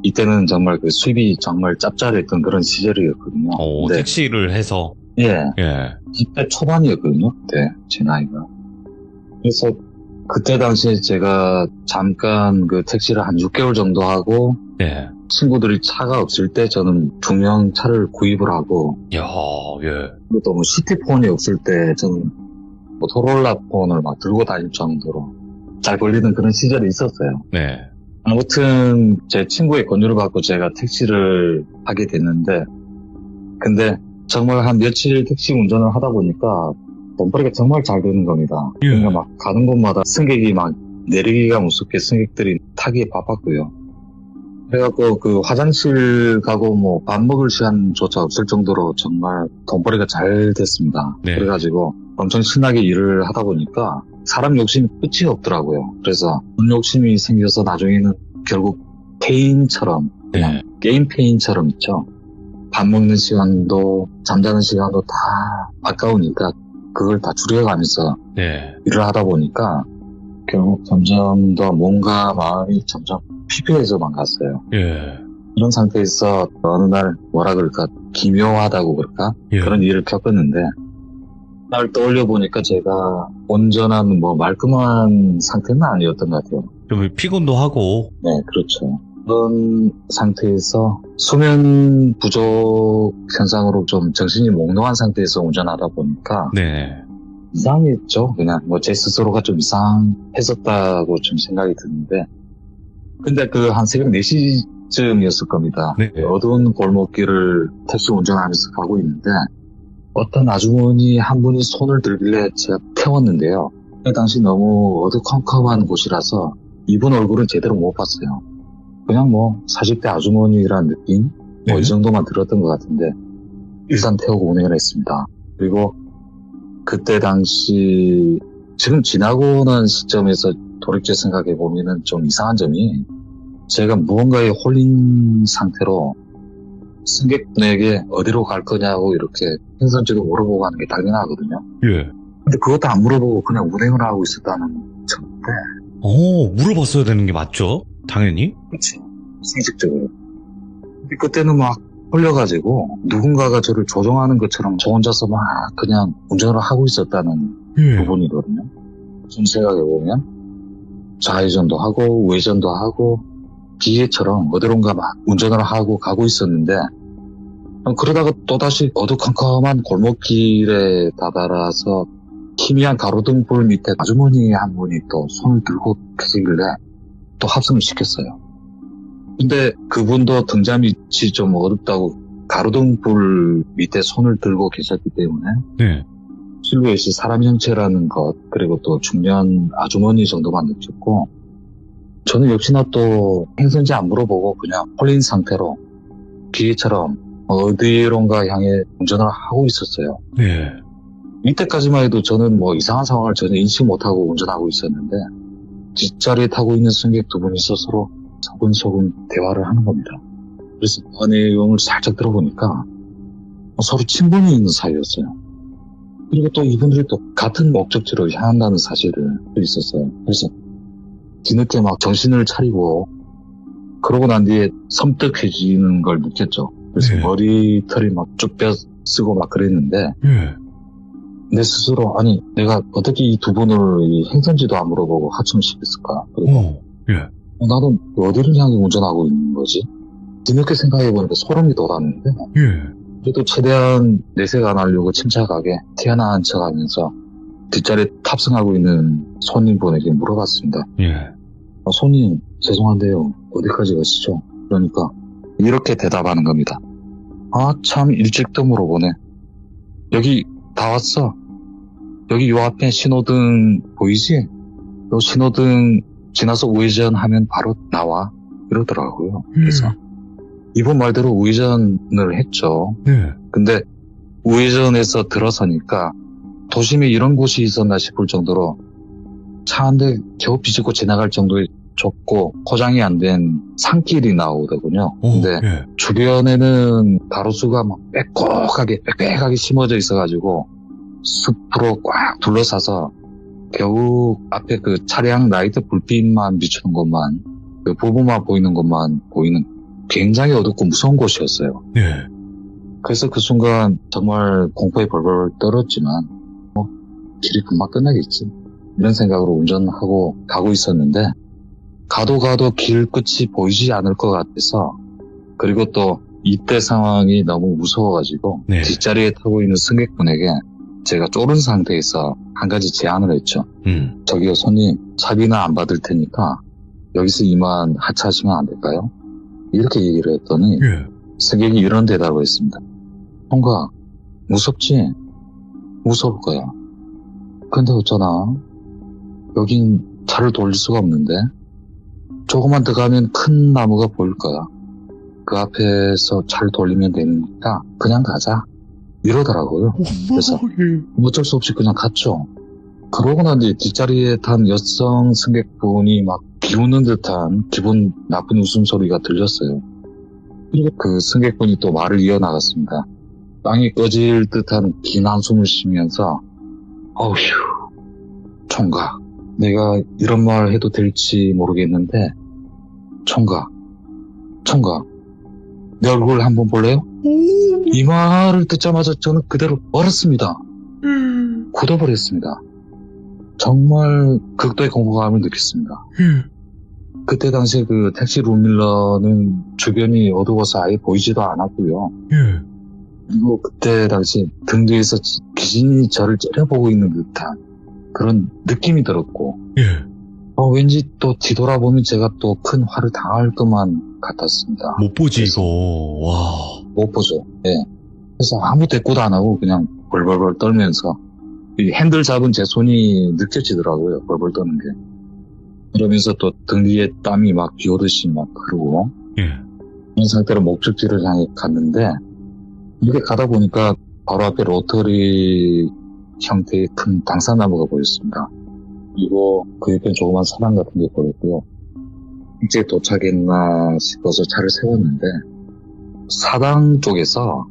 이때는 정말 그 수입이 정말 짭짤했던 그런 시절이었거든요. 근데 택시를 해서. 예. 10대 초반이었거든요. 그때 제 나이가. 그래서 그때 당시에 제가 잠깐 그 택시를 한 6개월 정도 하고, 예. 친구들이 차가 없을 때 저는 2명 차를 구입을 하고, 야, 예. 또 뭐 시티폰이 없을 때 저는 모토로라 폰을 막 들고 다닐 정도로 잘 걸리는 그런 시절이 있었어요. 네. 아무튼 제 친구의 권유를 받고 제가 택시를 하게 됐는데, 근데 정말 한 며칠 택시 운전을 하다 보니까 돈벌이가 정말 잘 되는 겁니다. 예. 그러니까 막 가는 곳마다 승객이 막 내리기가 무섭게 승객들이 타기에 바빴고요. 그래갖고 그 화장실 가고 뭐 밥 먹을 시간조차 없을 정도로 정말 돈벌이가 잘 됐습니다. 네. 그래가지고 엄청 신나게 일을 하다 보니까 사람 욕심이 끝이 없더라고요. 그래서 돈 욕심이 생겨서 나중에는 결국 페인처럼 그냥 네. 게임 페인처럼 있죠. 밥 먹는 시간도 잠자는 시간도 다 아까우니까 그걸 다 줄여가면서 네. 일을 하다 보니까 결국 점점 더 몸과 마음이 점점 피폐해져만 갔어요. 예. 이런 상태에서 어느 날 뭐라 그럴까 기묘하다고 그럴까 예. 그런 일을 겪었는데 날 떠올려 보니까 제가 온전한 뭐 말끔한 상태는 아니었던 것 같아요. 좀 피곤도 하고. 네, 그렇죠. 그런 상태에서 수면 부족 현상으로 좀 정신이 몽롱한 상태에서 운전하다 보니까 네. 이상했죠. 그냥 뭐 제 스스로가 좀 이상했었다고 좀 생각이 드는데 근데 그 한 새벽 4시쯤이었을 겁니다. 네. 어두운 골목길을 택시 운전하면서 가고 있는데 어떤 아주머니 한 분이 손을 들길래 제가 태웠는데요. 그 당시 너무 어두컴컴한 곳이라서 이분 얼굴은 제대로 못 봤어요. 그냥 뭐 40대 아주머니라는 느낌? 뭐 네. 이 정도만 들었던 것 같은데 일단 태우고 운행을 했습니다. 그리고 그때 당시 지금 지나고 난 시점에서 돌이켜 생각해 보면은 좀 이상한 점이 제가 무언가에 홀린 상태로 승객분에게 어디로 갈 거냐고 이렇게 행선지도 물어보고 하는 게 당연하거든요. 예. 근데 그것도 안 물어보고 그냥 운행을 하고 있었다는 점인데 물어봤어야 되는 게 맞죠? 당연히. 그렇지. 상식적으로. 근데 그때는 막 홀려가지고 누군가가 저를 조종하는 것처럼 저 혼자서 막 그냥 운전을 하고 있었다는 예. 부분이거든요. 좀 생각해보면 좌회전도 하고 우회전도 하고 기계처럼 어디론가 막 운전을 하고 가고 있었는데 그러다가 또다시 어두컴컴한 골목길에 다다라서 희미한 가로등불 밑에 아주머니 한 분이 또 손을 들고 계시길래 또 합성을 시켰어요. 근데 그분도 등잔 밑이 좀 어둡다고 가로등불 밑에 손을 들고 계셨기 때문에 네. 실루엣이 사람 형체라는 것 그리고 또 중년 아주머니 정도만 느꼈고 저는 역시나 또 행선지 안 물어보고 그냥 홀린 상태로 기계처럼 어디론가 향해 운전을 하고 있었어요. 예. 이때까지만 해도 저는 뭐 이상한 상황을 전혀 인식 못하고 운전하고 있었는데 뒷자리에 타고 있는 승객 두 분이서 서로 소근소근 대화를 하는 겁니다. 그래서 그 내용을 살짝 들어보니까 서로 친분이 있는 사이였어요. 그리고 또 이분들이 또 같은 목적지로 향한다는 사실을 또 있었어요. 그래서 뒤늦게 막 정신을 차리고 그러고 난 뒤에 섬뜩해지는 걸 느꼈죠. 그래서 네. 머리털이 막 쭉 펴쓰고 막 그랬는데 예. 내 스스로 아니 내가 어떻게 이 두 분을 이 행선지도 안 물어보고 하청시켰을까. 그리고 예. 나도 어디를 향해 운전하고 있는 거지? 뒤늦게 생각해보니까 소름이 돋았는데 예. 그래도 최대한 내색 안 하려고 침착하게 태어난 척하면서 뒷자리에 탑승하고 있는 손님분에게 물어봤습니다. 예. 손님 죄송한데요 어디까지 가시죠? 그러니까 이렇게 대답하는 겁니다. 아 참 일찍도 물어보네. 여기 다 왔어. 여기 요 앞에 신호등 보이지? 요 신호등 지나서 우회전하면 바로 나와 이러더라고요. 그래서 이분 말대로 우회전을 했죠. 네. 근데 우회전에서 들어서니까 도심에 이런 곳이 있었나 싶을 정도로 차 한 대 겨우 비집고 지나갈 정도의 좁고 포장이 안 된 산길이 나오더군요. 근데 예. 주변에는 가로수가 막 빽빽하게 심어져 있어가지고 숲으로 꽉 둘러싸서 겨우 앞에 그 차량 라이트 불빛만 비추는 것만 그 부분만 보이는 것만 보이는 굉장히 어둡고 무서운 곳이었어요. 예. 그래서 그 순간 정말 공포에 벌벌 떨었지만 뭐 길이 금방 끝나겠지 이런 생각으로 운전하고 가고 있었는데 가도 길 끝이 보이지 않을 것 같아서 그리고 또 이때 상황이 너무 무서워가지고 네. 뒷자리에 타고 있는 승객분에게 제가 쫄은 상태에서 한 가지 제안을 했죠. 저기요 손님 차비는 안 받을 테니까 여기서 이만 하차하시면 안 될까요? 이렇게 얘기를 했더니 예. 승객이 이런 대답을 했습니다. 형가 무섭지? 무서울 거야. 근데 어쩌나? 여긴 차를 돌릴 수가 없는데? 조금만 더 가면 큰 나무가 보일 거야. 그 앞에서 차를 돌리면 되니까 그냥 가자. 이러더라고요. 그래서 어쩔 수 없이 그냥 갔죠. 그러고 난 뒤에 뒷자리에 탄 여성 승객분이 막 비웃는 듯한 기분 나쁜 웃음소리가 들렸어요. 그리고 그 승객분이 또 말을 이어나갔습니다. 땅이 꺼질 듯한 긴 한숨을 쉬면서 어휴, 총각, 내가 이런 말 해도 될지 모르겠는데 총각, 내 얼굴 한번 볼래요? 이 말을 듣자마자 저는 그대로 얼었습니다. 굳어버렸습니다. 정말 극도의 공포감을 느꼈습니다. 그때 당시에 그 택시 룸밀러는 주변이 어두워서 아예 보이지도 않았고요. 그리고 그때 당시 등 뒤에서 귀신이 저를 째려보고 있는 듯한 그런 느낌이 들었고, 왠지 또 뒤돌아보면 제가 또 큰 화를 당할 것만 같았습니다. 못 보지, 그래서 이거. 와. 못 보죠. 예. 그래서 아무 대꾸도 안 하고 그냥 벌벌벌 떨면서 이 핸들 잡은 제 손이 느껴지더라고요. 벌벌 떠는 게. 그러면서 또 등 뒤에 땀이 막 비 오듯이 막 흐르고 그런 상태로 목적지를 향해 갔는데 이렇게 가다 보니까 바로 앞에 로터리 형태의 큰 당산나무가 보였습니다. 그리고 그 옆에 조그만 사당 같은 게 보였고요. 이제 도착했나 싶어서 차를 세웠는데 사당 쪽에서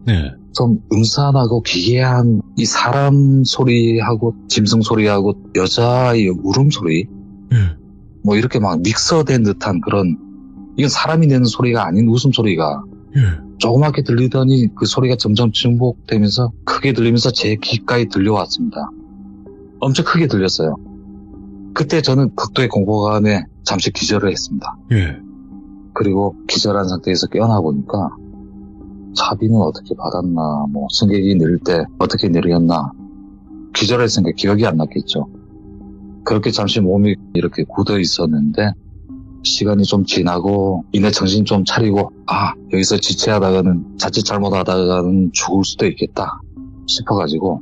좀 음산하고 기괴한 이 사람 소리하고 짐승 소리하고 여자의 울음소리 뭐 이렇게 막 믹서된 듯한 그런 이건 사람이 내는 소리가 아닌 웃음소리가 조그맣게 들리더니 그 소리가 점점 증폭되면서 크게 들리면서 제 귓가에 들려왔습니다. 엄청 크게 들렸어요. 그때 저는 극도의 공포감에 잠시 기절을 했습니다. 그리고 기절한 상태에서 깨어나 보니까 차비는 어떻게 받았나, 뭐 승객이 내릴 때 어떻게 내렸나, 기절했으니까 기억이 안 났겠죠. 그렇게 잠시 몸이 이렇게 굳어 있었는데 시간이 좀 지나고 이내 정신 좀 차리고 여기서 지체하다가는 자칫 잘못하다가는 죽을 수도 있겠다 싶어가지고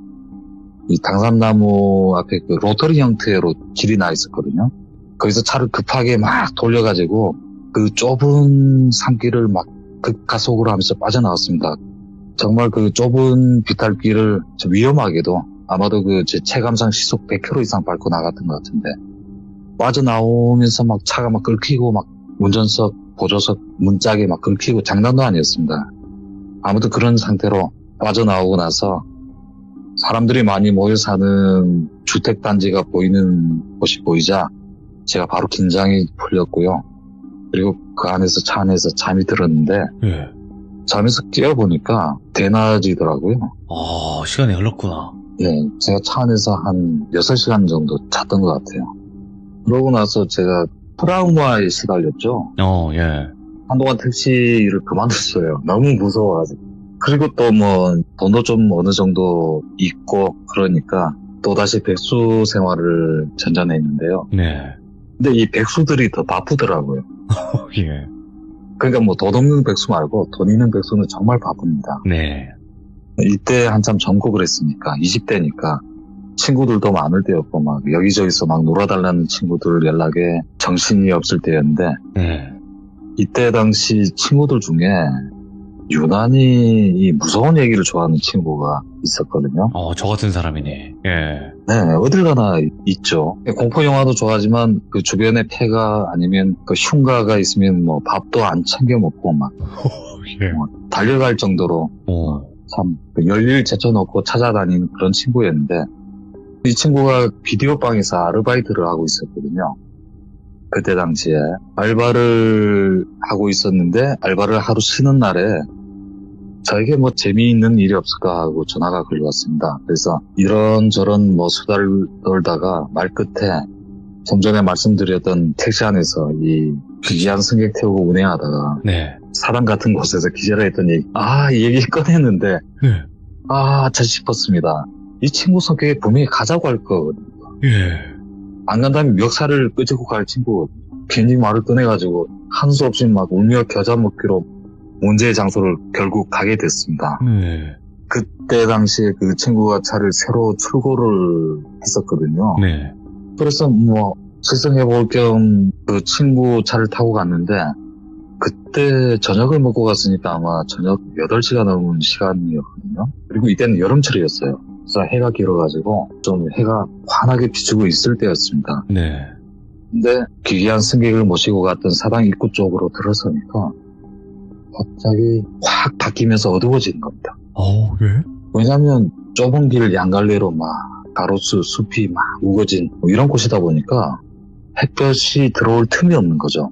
이 당산나무 앞에 그 로터리 형태로 길이 나 있었거든요. 거기서 차를 급하게 막 돌려가지고 그 좁은 산길을 막 급가속으로 하면서 빠져나왔습니다. 정말 그 좁은 비탈길을 위험하게도 아마도 그 제 체감상 시속 100km 이상 밟고 나갔던 것 같은데 빠져나오면서 막 차가 막 긁히고 막 운전석, 보조석, 문짝에 막 긁히고 장난도 아니었습니다. 아무튼 그런 상태로 빠져나오고 나서 사람들이 많이 모여 사는 주택단지가 보이는 곳이 보이자 제가 바로 긴장이 풀렸고요. 그리고 그 안에서 차 안에서 잠이 들었는데 잠에서 깨어보니까 대낮이더라고요. 시간이 흘렀구나. 제가 차 안에서 한 6시간 정도 잤던 것 같아요. 그러고 나서 제가 트라우마에 시달렸죠. 한동안 택시를 그만뒀어요. 너무 무서워가지고. 그리고 또 뭐 돈도 좀 어느 정도 있고 그러니까 또다시 백수 생활을 전전했는데요. 근데 이 백수들이 더 바쁘더라고요. 그러니까 뭐 돈 없는 백수 말고 돈 있는 백수는 정말 바쁩니다. 이때 한참 전국을 했으니까 20대니까 친구들도 많을 때였고 막 여기저기서 막 놀아달라는 친구들 연락에 정신이 없을 때였는데 이때 당시 친구들 중에 유난히 이 무서운 얘기를 좋아하는 친구가 있었거든요. 저 같은 사람이네. 어딜 가나 있죠. 공포 영화도 좋아하지만 그 주변에 폐가 아니면 그 흉가가 있으면 뭐 밥도 안 챙겨 먹고 막 달려갈 정도로 참 열일 제쳐놓고 찾아다니는 그런 친구였는데 이 친구가 비디오방에서 아르바이트를 하고 있었거든요. 그때 당시에 알바를 하고 있었는데 알바를 하루 쉬는 날에 저에게 뭐 재미있는 일이 없을까 하고 전화가 걸려왔습니다. 그래서 이런저런 뭐 수다를 떨다가 말끝에 좀 전에 말씀드렸던 택시 안에서 이 귀한 승객 태우고 운행하다가 사당 같은 곳에서 기절을 했던 얘기 이 얘기 꺼냈는데 싶었습니다. 이 친구 성격에 분명히 가자고 할 거거든요. 안 간다면 멱살을 끄집고 갈 친구거든요. 괜히 말을 꺼내가지고 한 수 없이 막 울며 겨자 먹기로 문제의 장소를 결국 가게 됐습니다. 그때 당시에 그 친구가 차를 새로 출고를 했었거든요. 네. 그래서 뭐 실성해 볼 겸 그 친구 차를 타고 갔는데 그때 저녁을 먹고 갔으니까 아마 저녁 8시가 넘은 시간이었거든요. 그리고 이때는 여름철이었어요. 그래서 해가 길어가지고 좀 해가 환하게 비추고 있을 때였습니다. 네. 근데 기괴한 승객을 모시고 갔던 사당 입구 쪽으로 들어서니까 갑자기 확 바뀌면서 어두워지는 겁니다. 왜? 왜냐면 좁은 길 양갈래로 막 가로수, 숲이 막 우거진 뭐 이런 곳이다 보니까 햇볕이 들어올 틈이 없는 거죠.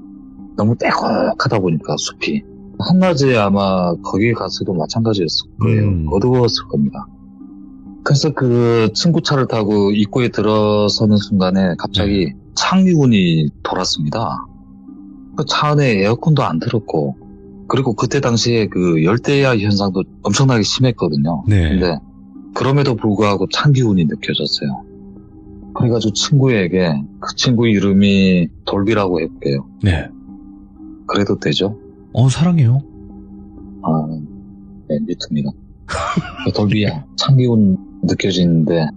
너무 빼곡하다 보니까 숲이. 한낮에 아마 거기 가서도 마찬가지였을 거예요. 어두웠을 겁니다. 그래서 그 친구 차를 타고 입구에 들어서는 순간에 갑자기 창기운이 돌았습니다. 그 차 안에 에어컨도 안 틀었고, 그리고 그때 당시에 그 열대야 현상도 엄청나게 심했거든요. 네. 근데 그럼에도 불구하고 찬기운이 느껴졌어요. 그래가지고 친구에게, 그 친구 이름이 돌비라고 해볼게요. 네. 그래도 되죠? 사랑해요. 네, 미투입니다. 돌비야, 찬기운 느껴지는데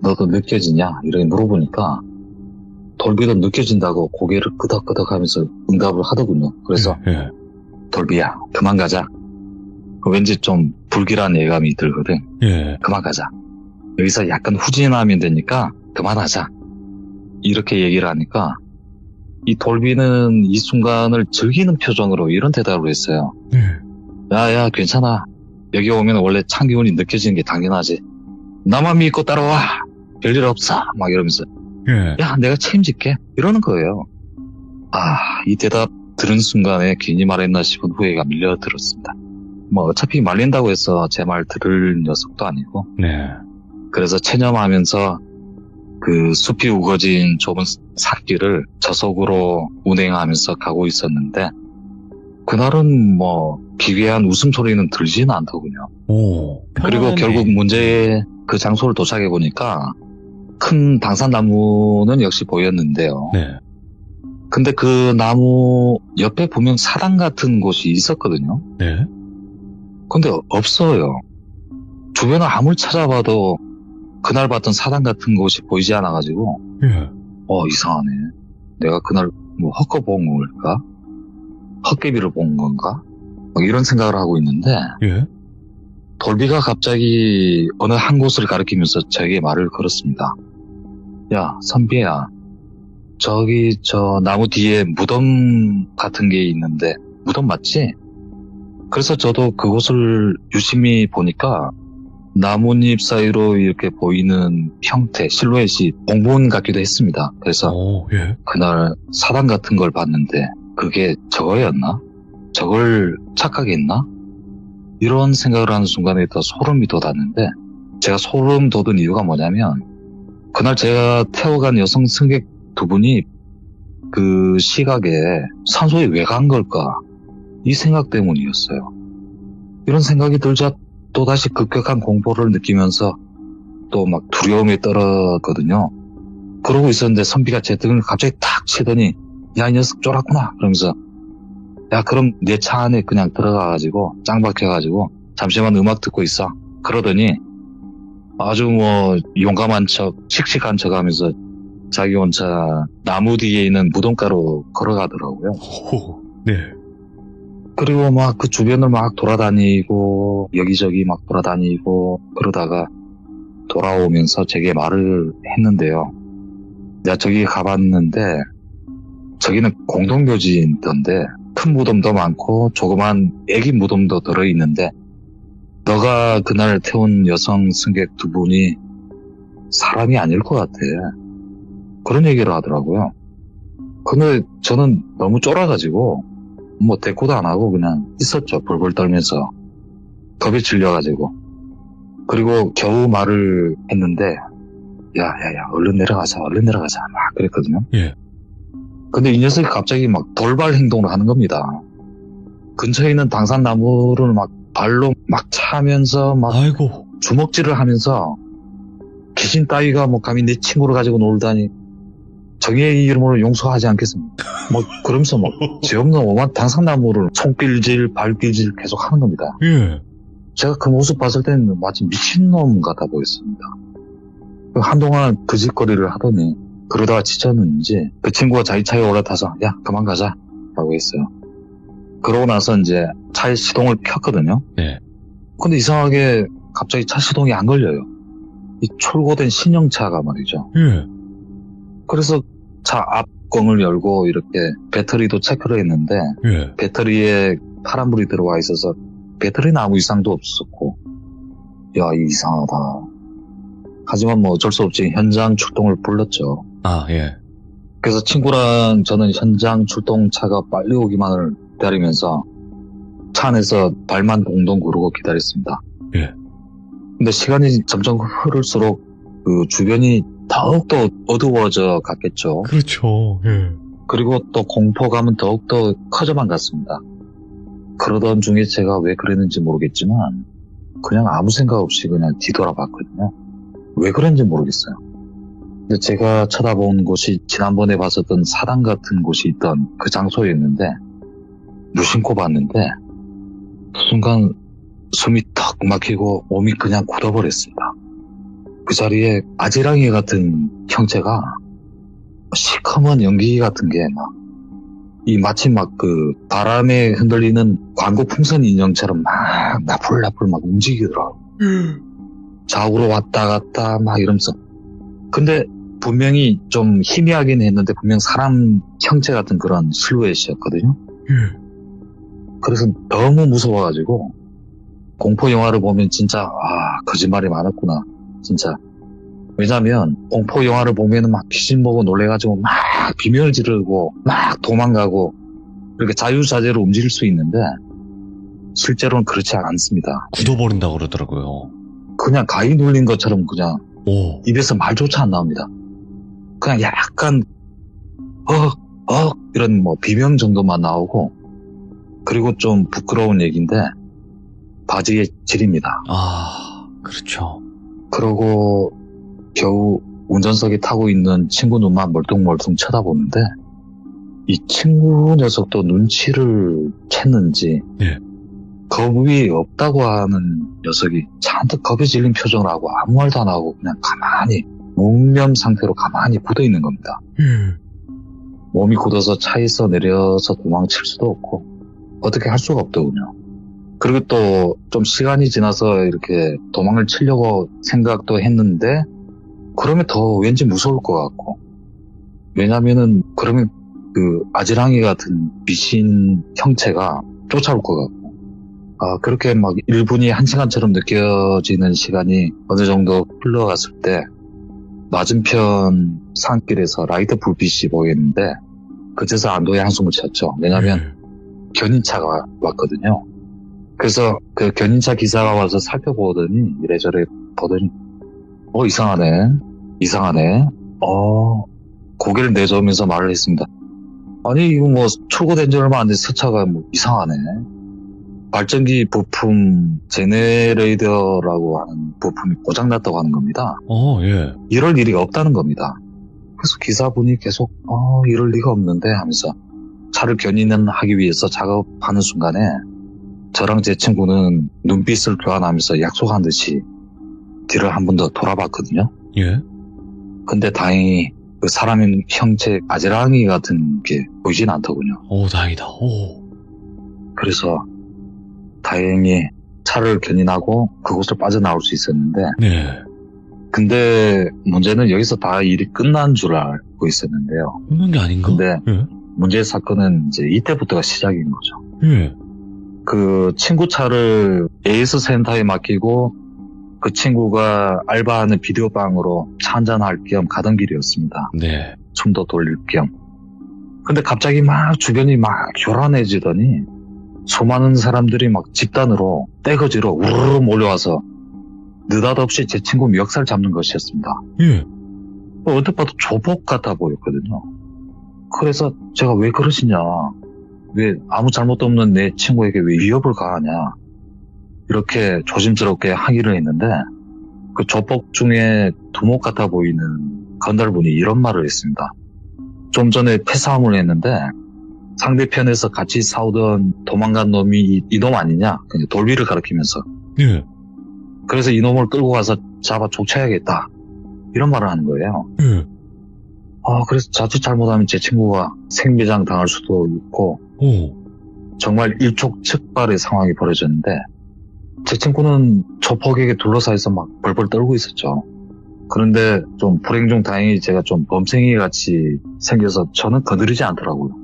너도 느껴지냐? 이렇게 물어보니까 돌비도 느껴진다고 고개를 끄덕끄덕 하면서 응답을 하더군요. 그래서 네. 돌비야, 그만 가자. 왠지 좀 불길한 예감이 들거든. 예. 그만 가자. 여기서 약간 후진하면 되니까 그만하자. 이렇게 얘기를 하니까 이 돌비는 이 순간을 즐기는 표정으로 이런 대답을 했어요. 네. 야, 괜찮아. 여기 오면 원래 찬기운이 느껴지는 게 당연하지. 나만 믿고 따라와. 별일 없어. 막 이러면서 예. 야, 내가 책임질게. 이러는 거예요. 이 대답 들은 순간에 괜히 말했나 싶은 후회가 밀려들었습니다. 뭐 어차피 말린다고 해서 제 말 들을 녀석도 아니고. 네. 그래서 체념하면서 그 숲이 우거진 좁은 삿길을 저속으로 운행하면서 가고 있었는데 그날은 뭐 기괴한 웃음소리는 들지는 않더군요. 그리고 결국 문제의 그 장소를 도착해 보니까 큰 당산나무는 역시 보였는데요. 네. 근데 그 나무 옆에 보면 사당 같은 곳이 있었거든요. 네. 근데 없어요. 주변을 아무리 찾아봐도 그날 봤던 사당 같은 곳이 보이지 않아가지고 예. 이상하네. 내가 그날 뭐 헛거 본 걸까? 헛개비를 본 건가? 막 이런 생각을 하고 있는데 예. 돌비가 갑자기 어느 한 곳을 가리키면서 저에게 말을 걸었습니다. 야, 선비야. 저기 저 나무 뒤에 무덤 같은 게 있는데 무덤 맞지? 그래서 저도 그곳을 유심히 보니까 나뭇잎 사이로 이렇게 보이는 형태, 실루엣이 봉분 같기도 했습니다. 그래서 예. 그날 사당 같은 걸 봤는데 그게 저거였나? 저걸 착각했나? 이런 생각을 하는 순간에 더 소름이 돋았는데 제가 소름 돋은 이유가 뭐냐면 그날 제가 태워간 여성 승객 두 분이 그 시각에 산소에 왜 간 걸까? 이 생각 때문이었어요. 이런 생각이 들자 또다시 급격한 공포를 느끼면서 또 막 두려움에 떨었거든요. 그러고 있었는데 선비가 제 등을 갑자기 탁 치더니 야, 이 녀석 쫄았구나. 그러면서 야, 그럼 내 차 안에 그냥 들어가가지고 짱 박혀가지고 잠시만 음악 듣고 있어. 그러더니 아주 뭐 용감한 척, 씩씩한 척 하면서 자기 혼자 나무 뒤에 있는 무덤가로 걸어가더라고요. 네. 그리고 막 그 주변을 막 돌아다니고 여기저기 막 돌아다니고 그러다가 돌아오면서 제게 말을 했는데요. 내가 저기 가봤는데 저기는 공동묘지던데 큰 무덤도 많고 조그만 애기 무덤도 들어있는데 너가 그날 태운 여성 승객 두 분이 사람이 아닐 것 같아. 그런 얘기를 하더라고요. 근데 저는 너무 쫄아가지고 뭐 대꾸도 안 하고 그냥 있었죠. 벌벌 떨면서 겁에 질려가지고. 그리고 겨우 말을 했는데 야 얼른 내려가자 막 그랬거든요. 예. 근데 이 녀석이 갑자기 막 돌발 행동을 하는 겁니다. 근처에 있는 당산나무를 막 발로 막 차면서 막 아이고. 주먹질을 하면서 귀신 따위가 뭐 감히 내 친구를 가지고 놀다니 정의의 이름으로 용서하지 않겠습니다. 뭐 그러면서 뭐 죄 없는 오만 당산나무를 손길질 발길질 계속 하는 겁니다. 예. 제가 그 모습 봤을 때는 마치 미친놈 같아 보였습니다. 한동안 그 짓거리를 하더니 그러다가 지쳤는지 그 친구가 자기 차에 올라타서 야 그만 가자 라고 했어요. 그러고 나서 이제 차에 시동을 켰거든요. 네. 근데 이상하게 갑자기 차 시동이 안 걸려요. 이 출고된 신형차가 말이죠. 예. 그래서 차 앞광을 열고 이렇게 배터리도 체크를 했는데 예. 배터리에 파란불이 들어와 있어서 배터리는 아무 이상도 없었고 야 이상하다. 하지만 뭐 어쩔 수 없이 현장 출동을 불렀죠. 아, 예. 그래서 친구랑 저는 현장 출동차가 빨리 오기만을 기다리면서 차 안에서 발만 동동 구르고 기다렸습니다. 예. 근데 시간이 점점 흐를수록 그 주변이 더욱더 어두워져 갔겠죠. 그렇죠. 예. 그리고 또 공포감은 더욱더 커져만 갔습니다. 그러던 중에 제가 왜 그랬는지 모르겠지만 그냥 아무 생각 없이 그냥 뒤돌아봤거든요. 왜 그런지 모르겠어요. 근데 제가 쳐다본 곳이 지난번에 봤었던 사당 같은 곳이 있던 그 장소였는데 무심코 봤는데 순간 숨이 턱 막히고 몸이 그냥 굳어버렸습니다. 그 자리에 아지랑이 같은 형체가 시커먼 연기 같은 게 마치 그 바람에 흔들리는 광고 풍선 인형처럼 막 나풀나풀 막 움직이더라고요. 좌우로 왔다 갔다 막 이러면서. 근데 분명히 좀 희미하긴 했는데 분명 사람 형체 같은 그런 실루엣이었거든요. 그래서 너무 무서워가지고 공포 영화를 보면 진짜 거짓말이 많았구나 진짜. 왜냐면 공포 영화를 보면은 막 귀신 보고 놀래가지고 막 비명을 지르고 막 도망가고 이렇게 자유자재로 움직일 수 있는데 실제로는 그렇지 않습니다. 굳어버린다고 그러더라고요. 그냥 가위 눌린 것처럼 그냥 오. 입에서 말조차 안 나옵니다. 그냥 약간 이런 뭐 비명 정도만 나오고 그리고 좀 부끄러운 얘기인데 바지의 질입니다. 아, 그렇죠. 그러고 겨우 운전석에 타고 있는 친구 눈만 멀뚱멀뚱 쳐다보는데 이 친구 녀석도 눈치를 챘는지 네. 겁이 없다고 하는 녀석이 잔뜩 겁에 질린 표정을 하고 아무 말도 안 하고 그냥 가만히 묵념 상태로 가만히 굳어있는 겁니다. 몸이 굳어서 차에서 내려서 도망칠 수도 없고 어떻게 할 수가 없더군요. 그리고 또 좀 시간이 지나서 이렇게 도망을 치려고 생각도 했는데 그러면 더 왠지 무서울 것 같고 왜냐면은 그러면 그 아지랑이 같은 미신 형체가 쫓아올 것 같고 그렇게 막 1분이 1시간처럼 느껴지는 시간이 어느 정도 흘러갔을 때 맞은편 산길에서 라이트 불빛이 보이는데 그제서 안도의 한숨을 쉬었죠. 왜냐면 견인차가 왔거든요. 그래서 그 견인차 기사가 와서 살펴보더니 이래저래 보더니 이상하네. 고개를 내저으면서 말을 했습니다. 아니 이거 뭐 출고된 지 얼마 안 돼서 차가 뭐 이상하네. 발전기 부품 제네레이터라고 하는 부품이 고장났다고 하는 겁니다. 예. 이럴 일이 없다는 겁니다. 그래서 기사분이 계속 이럴 리가 없는데 하면서 차를 견인하기 위해서 작업하는 순간에 저랑 제 친구는 눈빛을 교환하면서 약속한 듯이 뒤를 한 번 더 돌아봤거든요. 예. 근데 다행히 그 사람의 형체 아지랑이 같은 게 보이진 않더군요. 오, 다행이다. 오. 그래서 다행히 차를 견인하고 그곳을 빠져나올 수 있었는데 네. 근데 문제는 여기서 다 일이 끝난 줄 알고 있었는데요. 없는 게 아닌가? 근데 예. 문제의 사건은 이제 이때부터가 시작인 거죠. 예. 그 친구 차를 AS 센터에 맡기고 그 친구가 알바하는 비디오방으로 차 한잔할 겸 가던 길이었습니다. 네. 숨도 돌릴 겸. 근데 갑자기 막 주변이 막 교란해지더니 수많은 사람들이 막 집단으로 떼거지로 우르르 몰려와서 느닷없이 제 친구 멱살 잡는 것이었습니다. 예. 어떻게 봐도 조폭 같아 보였거든요. 그래서 제가 왜 그러시냐, 왜 아무 잘못도 없는 내 친구에게 왜 위협을 가하냐 이렇게 조심스럽게 항의를 했는데 그 조폭 중에 두목 같아 보이는 건달분이 이런 말을 했습니다. 좀 전에 패싸움을 했는데 상대편에서 같이 싸우던 도망간 놈이 이 놈 아니냐, 그냥 돌비를 가리키면서 예. 그래서 이놈을 끌고 가서 잡아 족쳐야겠다. 이런 말을 하는 거예요. 예. 그래서 자칫 잘못하면 제 친구가 생매장 당할 수도 있고 오. 정말 일촉즉발의 상황이 벌어졌는데 제 친구는 저 폭에게 둘러싸여서 막 벌벌 떨고 있었죠. 그런데 좀 불행 중 다행히 제가 좀 범생이 같이 생겨서 저는 거느리지 않더라고요.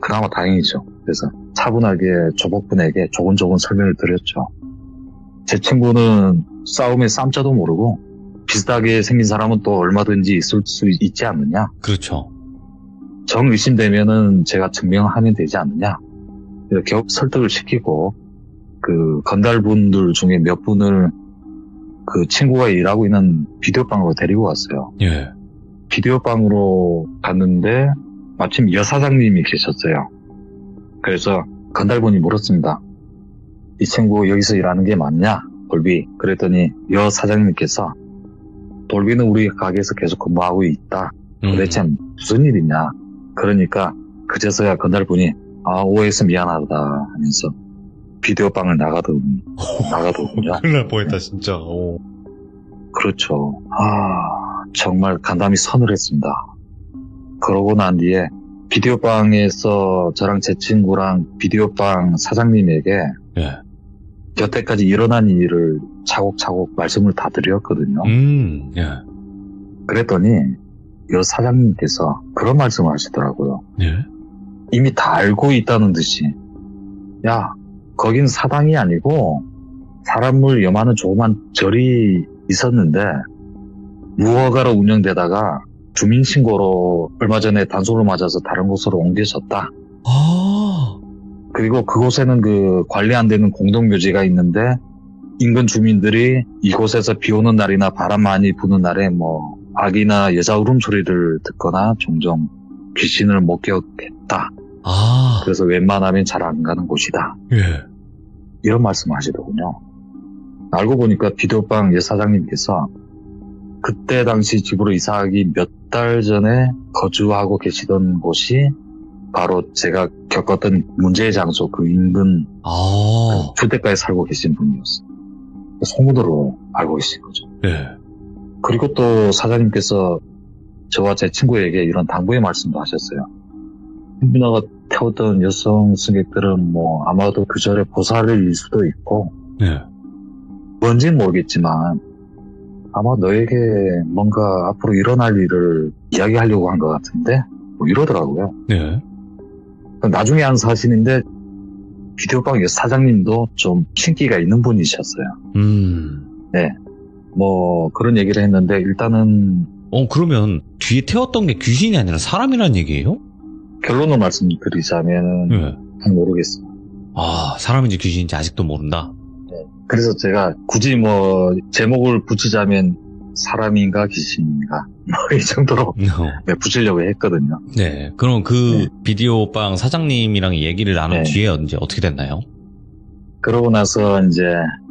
그나마 다행이죠. 그래서 차분하게 조복분에게 조곤조곤 설명을 드렸죠. 제 친구는 싸움에 쌈자도 모르고 비슷하게 생긴 사람은 또 얼마든지 있을 수 있지 않느냐. 그렇죠. 정 의심되면은 제가 증명하면 되지 않느냐. 이렇게 설득을 시키고 그 건달분들 중에 몇 분을 그 친구가 일하고 있는 비디오방으로 데리고 갔어요. 예. 비디오방으로 갔는데 마침 여사장님이 계셨어요. 그래서 건달분이 물었습니다. 이 친구 여기서 일하는 게 맞냐? 돌비. 그랬더니 여사장님께서 돌비는 우리 가게에서 계속 근무하고 있다. 도대체 무슨 일이냐? 그러니까 그제서야 건달분이 오해해서 미안하다 하면서 비디오방을 나가더군요. 큰일 날 뻔했다 진짜. 오. 그렇죠. 정말 간담이 서늘했습니다. 그러고 난 뒤에 비디오방에서 저랑 제 친구랑 비디오방 사장님에게 예. 여태까지 일어난 일을 차곡차곡 말씀을 다 드렸거든요. 예. 그랬더니 여 사장님께서 그런 말씀을 하시더라고요. 예. 이미 다 알고 있다는 듯이 야, 거긴 사당이 아니고 사람을 염하는 조그만 절이 있었는데 무허가로 운영되다가 주민신고로 얼마 전에 단속을 맞아서 다른 곳으로 옮겨졌다. 그리고 그곳에는 그 관리 안 되는 공동묘지가 있는데 인근 주민들이 이곳에서 비 오는 날이나 바람 많이 부는 날에 뭐 아기나 여자 울음소리를 듣거나 종종 귀신을 목격했다. 그래서 웬만하면 잘 안 가는 곳이다. 예. 이런 말씀을 하시더군요. 알고 보니까 비디오방 여사장님께서 그때 당시 집으로 이사하기 몇 달 전에 거주하고 계시던 곳이 바로 제가 겪었던 문제의 장소 그 인근 주택가에 살고 계신 분이었어요. 소문으로 알고 계신 거죠. 예. 그리고 또 사장님께서 저와 제 친구에게 이런 당부의 말씀도 하셨어요. 누나가 태웠던 여성 승객들은 뭐 아마도 그 절의 보살일 수도 있고 예. 뭔지는 모르겠지만 아마 너에게 뭔가 앞으로 일어날 일을 이야기하려고 한 것 같은데 뭐 이러더라고요. 예. 나중에 한 사실인데 비디오방 사장님도 좀 신기가 있는 분이셨어요. 네, 뭐 그런 얘기를 했는데 일단은 그러면 뒤에 태웠던 게 귀신이 아니라 사람이란 얘기예요? 결론을 말씀드리자면 예. 모르겠어요. 사람인지 귀신인지 아직도 모른다. 그래서 제가 굳이 뭐 제목을 붙이자면 사람인가 귀신인가 뭐 이 정도로 붙이려고 했거든요. 네. 그럼 그 비디오방 사장님이랑 얘기를 나눈 뒤에 이제 어떻게 됐나요? 그러고 나서 이제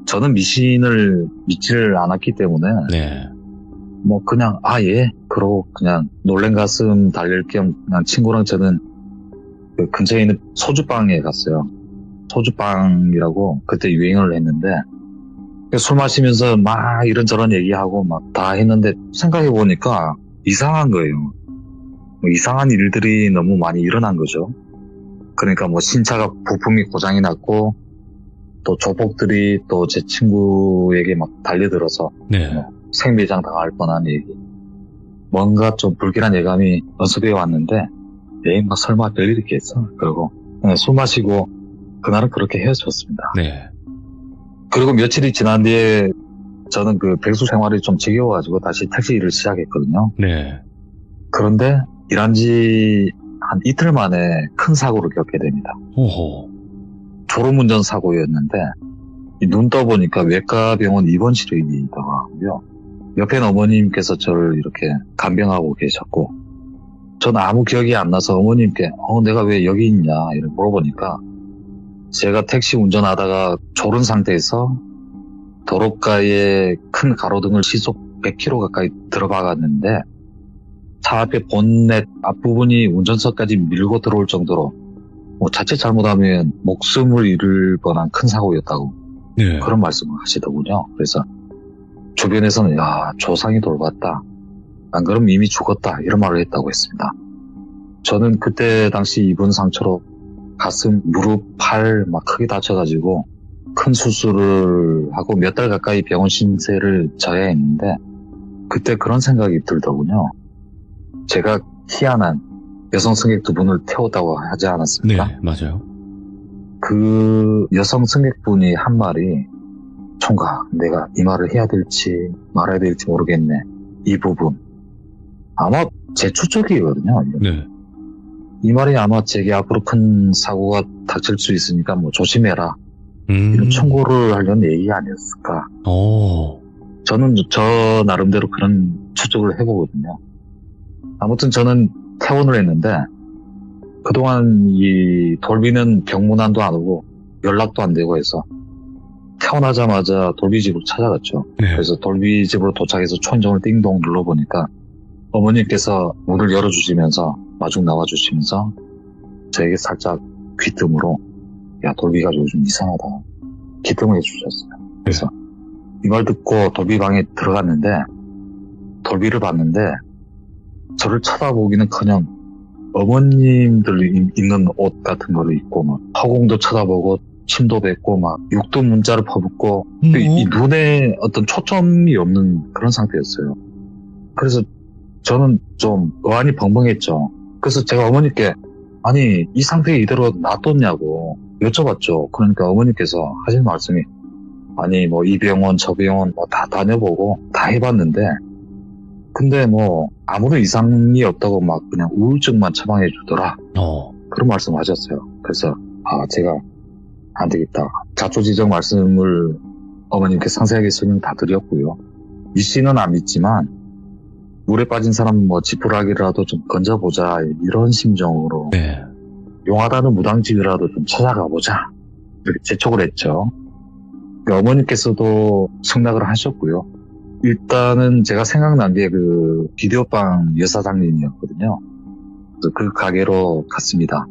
저는 미신을 믿지를 않았기 때문에 뭐 그냥 그러고 그냥 놀란 가슴 달랠 겸 그냥 친구랑 저는 그 근처에 있는 소주방에 갔어요. 소주방이라고 그때 유행을 했는데 술 마시면서 막 이런저런 얘기하고 막 다 했는데 생각해보니까 이상한 거예요. 이상한 일들이 너무 많이 일어난 거죠. 그러니까 뭐 신차가 부품이 고장이 났고 또 조폭들이 또 제 친구에게 막 달려들어서 생매장 당할 뻔한 얘기 뭔가 좀 불길한 예감이 연습해 왔는데 막 설마 별일 있겠어? 그러고 술 마시고 그날은 그렇게 헤어졌습니다. 그리고 며칠이 지난 뒤에 저는 그 백수 생활이 좀 지겨워가지고 다시 택시 일을 시작했거든요. 그런데 일한 지 한 이틀 만에 큰 사고를 겪게 됩니다. 졸음운전 사고였는데 눈 떠보니까 외과병원 입원실이더라고요. 옆에 어머님께서 저를 이렇게 간병하고 계셨고 저는 아무 기억이 안 나서 어머님께 내가 왜 여기 있냐 이렇게 물어보니까 제가 택시 운전하다가 졸은 상태에서 도로가에 큰 가로등을 시속 100km 가까이 들어박았는데 차 앞에 본넷 앞부분이 운전석까지 밀고 들어올 정도로 자칫 잘못하면 목숨을 잃을 뻔한 큰 사고였다고 네. 그런 말씀을 하시더군요. 그래서 주변에서는 야, 조상이 돌봤다. 안 그러면 이미 죽었다. 이런 말을 했다고 했습니다. 저는 그때 당시 입은 상처로 가슴, 무릎, 팔 막 크게 다쳐가지고 큰 수술을 하고 몇 달 가까이 병원 신세를 져야 했는데 그때 그런 생각이 들더군요. 제가 희한한 여성 승객 2분을 태웠다고 하지 않았습니까? 네, 맞아요. 그 여성 승객분이 한 말이 총각, 내가 이 말을 해야 될지 말아야 될지 모르겠네. 이 부분. 아마 제 추측이거든요. 네. 이 말이 아마 제게 앞으로 큰 사고가 닥칠 수 있으니까 뭐 조심해라. 이런 충고를 하려는 얘기 아니었을까. 저는 저 나름대로 그런 추측을 해보거든요. 아무튼 저는 퇴원을 했는데 그동안 이 돌비는 병문안도 안 오고 연락도 안 되고 해서 퇴원하자마자 돌비 집으로 찾아갔죠. 네. 그래서 돌비 집으로 도착해서 초인종을 띵동 눌러보니까 어머니께서 문을 열어주시면서 마중 나와주시면서 저에게 살짝 귀뜸으로 야, 돌비가 요즘 이상하다. 귀뜸을 해주셨어요. 그래서 이 말 듣고 돌비 방에 들어갔는데 돌비를 봤는데 저를 쳐다보기는커녕 어머님들 입는 옷 같은 거를 입고 막 허공도 쳐다보고 침도 뱉고 막 육두 문자를 퍼붓고 이 눈에 어떤 초점이 없는 그런 상태였어요. 그래서 저는 좀 어안이 벙벙했죠. 그래서 제가 어머니께 아니 이 상태에 이대로 놔뒀냐고 여쭤봤죠. 그러니까 어머니께서 하신 말씀이 아니 뭐 이 병원 저 병원 뭐 다 다녀보고 다 해봤는데 근데 뭐 아무런 이상이 없다고 막 그냥 우울증만 처방해 주더라. 그런 말씀을 하셨어요. 그래서 제가 안 되겠다. 자초지정 말씀을 어머님께 상세하게 설명 다 드렸고요. 이 씨는 안 믿지만 물에 빠진 사람 뭐 지푸라기라도 좀 건져보자 이런 심정으로 네. 용하다는 무당집이라도 좀 찾아가보자 이렇게 재촉을 했죠. 어머님께서도 승낙을 하셨고요. 일단은 제가 생각난 게 그 비디오빵 여사장님이었거든요. 그래서 그 가게로 갔습니다.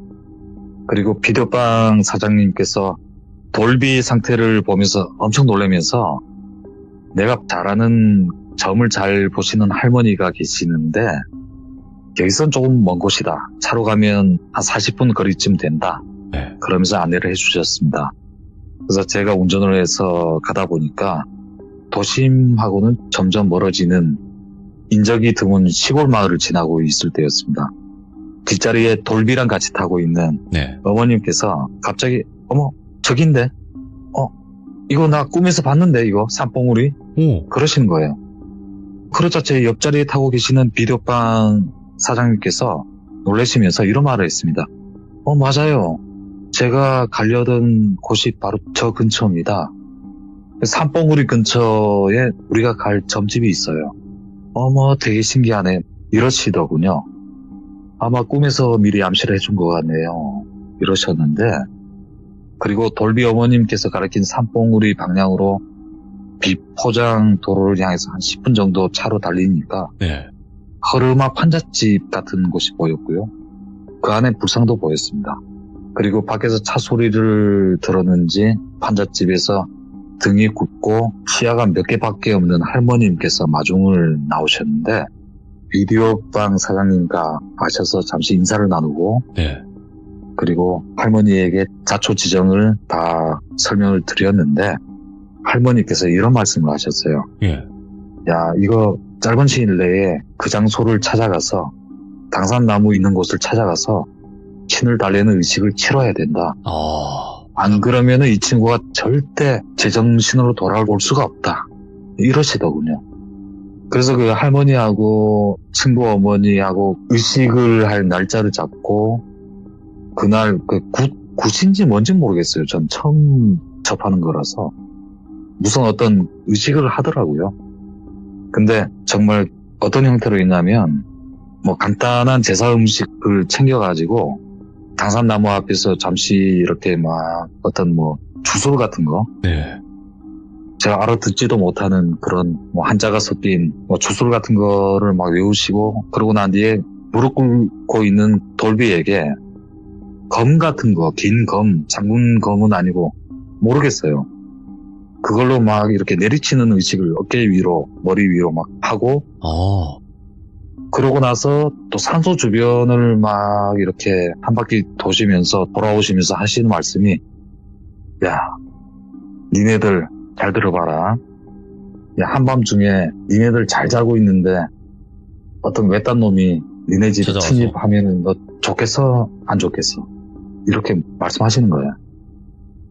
그리고 비디오빵 사장님께서 돌비 상태를 보면서 엄청 놀라면서 내가 잘하는 점을 잘 보시는 할머니가 계시는데 여기선 조금 먼 곳이다. 차로 가면 한 40분 거리쯤 된다. 네. 그러면서 안내를 해주셨습니다. 그래서 제가 운전을 해서 가다 보니까 도심하고는 점점 멀어지는 인적이 드문 시골 마을을 지나고 있을 때였습니다. 뒷자리에 돌비랑 같이 타고 있는 네. 어머님께서 갑자기 어머 저긴데 이거 나 꿈에서 봤는데 이거 산봉우리 그러시는 거예요. 그러자 제 옆자리에 타고 계시는 비디오빵 사장님께서 놀라시면서 이런 말을 했습니다. 맞아요. 제가 가려던 곳이 바로 저 근처입니다. 산봉우리 근처에 우리가 갈 점집이 있어요. 어머 되게 신기하네. 이러시더군요. 아마 꿈에서 미리 암시를 해준 것 같네요. 이러셨는데 그리고 돌비 어머님께서 가르친 산봉우리 방향으로 비포장 도로를 향해서 한 10분 정도 차로 달리니까 네. 허름한 판잣집 같은 곳이 보였고요. 그 안에 불상도 보였습니다. 그리고 밖에서 차 소리를 들었는지 판잣집에서 등이 굽고 시야가 몇 개밖에 없는 할머님께서 마중을 나오셨는데 비디오빵 사장님과 마셔서 잠시 인사를 나누고 네. 그리고 할머니에게 자초지정을 다 설명을 드렸는데 할머니께서 이런 말씀을 하셨어요. 예. 야, 이거 짧은 시일 내에 그 장소를 찾아가서 당산나무 있는 곳을 찾아가서 신을 달래는 의식을 치러야 된다. 안 그러면은 이 친구가 절대 제정신으로 돌아올 수가 없다. 이러시더군요. 그래서 그 할머니하고 친구 어머니하고 의식을 할 날짜를 잡고 그날 그 굿인지 뭔지 모르겠어요. 전 처음 접하는 거라서 무슨 어떤 의식을 하더라고요. 근데 정말 어떤 형태로 있냐면 뭐 간단한 제사 음식을 챙겨가지고 당산나무 앞에서 잠시 이렇게 막 어떤 뭐 주술 같은 거 네. 제가 알아듣지도 못하는 그런 뭐 한자가 섞인 뭐 주술 같은 거를 막 외우시고 그러고 난 뒤에 무릎 꿇고 있는 돌비에게 검 같은 거, 긴 검, 장군 검은 아니고 모르겠어요. 그걸로 막 이렇게 내리치는 의식을 어깨 위로, 머리 위로 막 하고, 그러고 나서 또 산소 주변을 막 이렇게 한 바퀴 도시면서 돌아오시면서 하시는 말씀이, 야, 니네들 잘 들어봐라. 야, 한밤중에 니네들 잘 자고 있는데 어떤 외딴 놈이 니네 집에 찾아와서. 침입하면은 너 좋겠어? 안 좋겠어? 이렇게 말씀하시는 거야.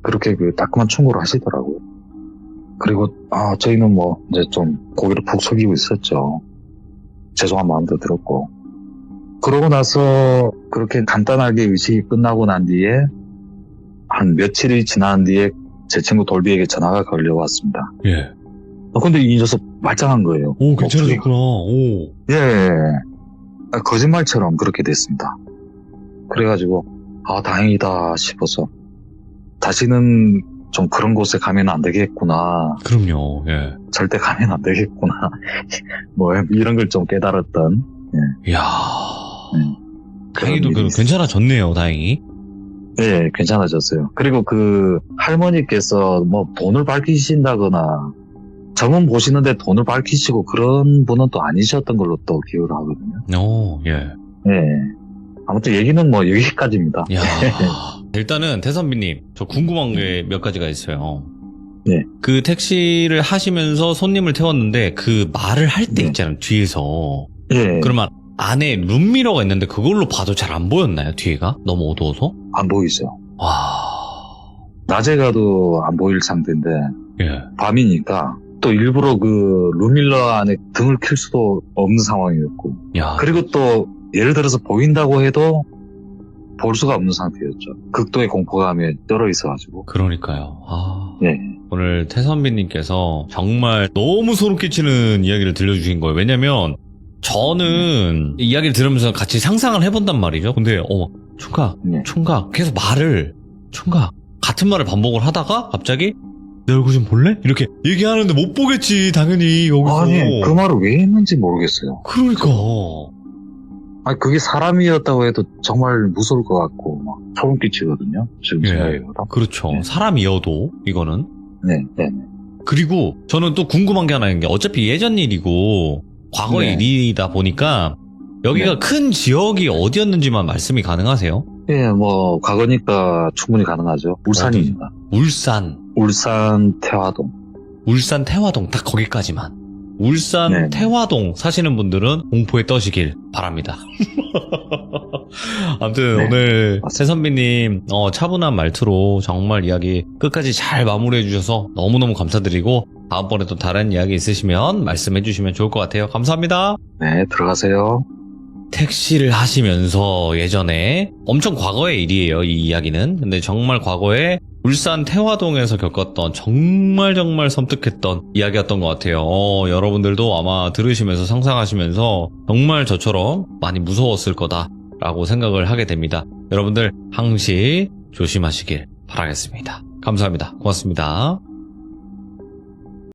그렇게 그 따끔한 충고를 하시더라고요. 그리고 저희는 뭐 이제 좀 고개를 푹 숙이고 있었죠. 죄송한 마음도 들었고. 그러고 나서 그렇게 간단하게 의식이 끝나고 난 뒤에 한 며칠이 지난 뒤에 제 친구 돌비에게 전화가 걸려왔습니다. 예. 근데 이 녀석 말짱한 거예요. 오, 목소리가. 괜찮아졌구나. 오. 예. 거짓말처럼 그렇게 됐습니다. 그래가지고 다행이다 싶어서 다시는 좀 그런 곳에 가면 안 되겠구나. 그럼요. 예. 절대 가면 안 되겠구나. 뭐 이런 걸 좀 깨달았던. 이야. 다행히도 그런 일이 괜찮아졌네요, 다행히. 예, 괜찮아졌어요. 그리고 그 할머니께서 뭐 돈을 밝히신다거나 점은 보시는데 돈을 밝히시고 그런 분은 또 아니셨던 걸로 또 기억을 하거든요. 오, 예. 예. 아무튼 얘기는 뭐 여기까지입니다. 야. 일단은 태선비님, 저 궁금한 게 몇 가지가 있어요. 네. 그 택시를 하시면서 손님을 태웠는데 그 말을 할 때 네. 있잖아요, 뒤에서. 예. 그러면 안에 룸미러가 있는데 그걸로 봐도 잘 안 보였나요, 뒤에가? 너무 어두워서? 안 보이죠. 와. 낮에 가도 안 보일 상태인데 예. 밤이니까 또 일부러 그 룸밀러 안에 등을 켤 수도 없는 상황이었고 야. 그리고 또 예를 들어서 보인다고 해도 볼 수가 없는 상태였죠. 극도의 공포감에 떨어 있어가지고. 그러니까요. 아. 예. 오늘 태선비님께서 정말 너무 소름 끼치는 이야기를 들려주신 거예요. 왜냐면 저는 이 이야기를 들으면서 같이 상상을 해본단 말이죠. 근데 총각, 예. 총각 계속 총각 같은 말을 반복을 하다가 갑자기 내 얼굴 좀 볼래? 이렇게 얘기하는데 못 보겠지 당연히 여기서. 아니 그 말을 왜 했는지 모르겠어요. 그러니까. 아니 그게 사람이었다고 해도 정말 무서울 것 같고 막 소름 끼치거든요. 지금 예. 생각해보다. 그렇죠. 네. 사람이어도 이거는. 네, 네. 그리고 저는 또 궁금한 게 하나 있는 게 어차피 예전 일이고 과거의 네. 일이다 보니까 여기가 네. 큰 지역이 어디였는지만 말씀이 가능하세요? 예, 뭐 과거니까 충분히 가능하죠. 울산입니다. 울산 태화동. 울산 태화동 딱 거기까지만. 울산 네. 태화동 사시는 분들은 공포에 떠시길 바랍니다. 아무튼 네, 오늘 맞습니다. 새선비님 차분한 말투로 정말 이야기 끝까지 잘 마무리해 주셔서 너무너무 감사드리고 다음번에 또 다른 이야기 있으시면 말씀해 주시면 좋을 것 같아요. 감사합니다. 네, 들어가세요. 택시를 하시면서 예전에 엄청 과거의 일이에요, 이 이야기는. 근데 정말 과거에 울산 태화동에서 겪었던 정말 섬뜩했던 이야기였던 것 같아요. 여러분들도 아마 들으시면서 상상하시면서 정말 저처럼 많이 무서웠을 거다라고 생각을 하게 됩니다. 여러분들 항시 조심하시길 바라겠습니다. 감사합니다. 고맙습니다.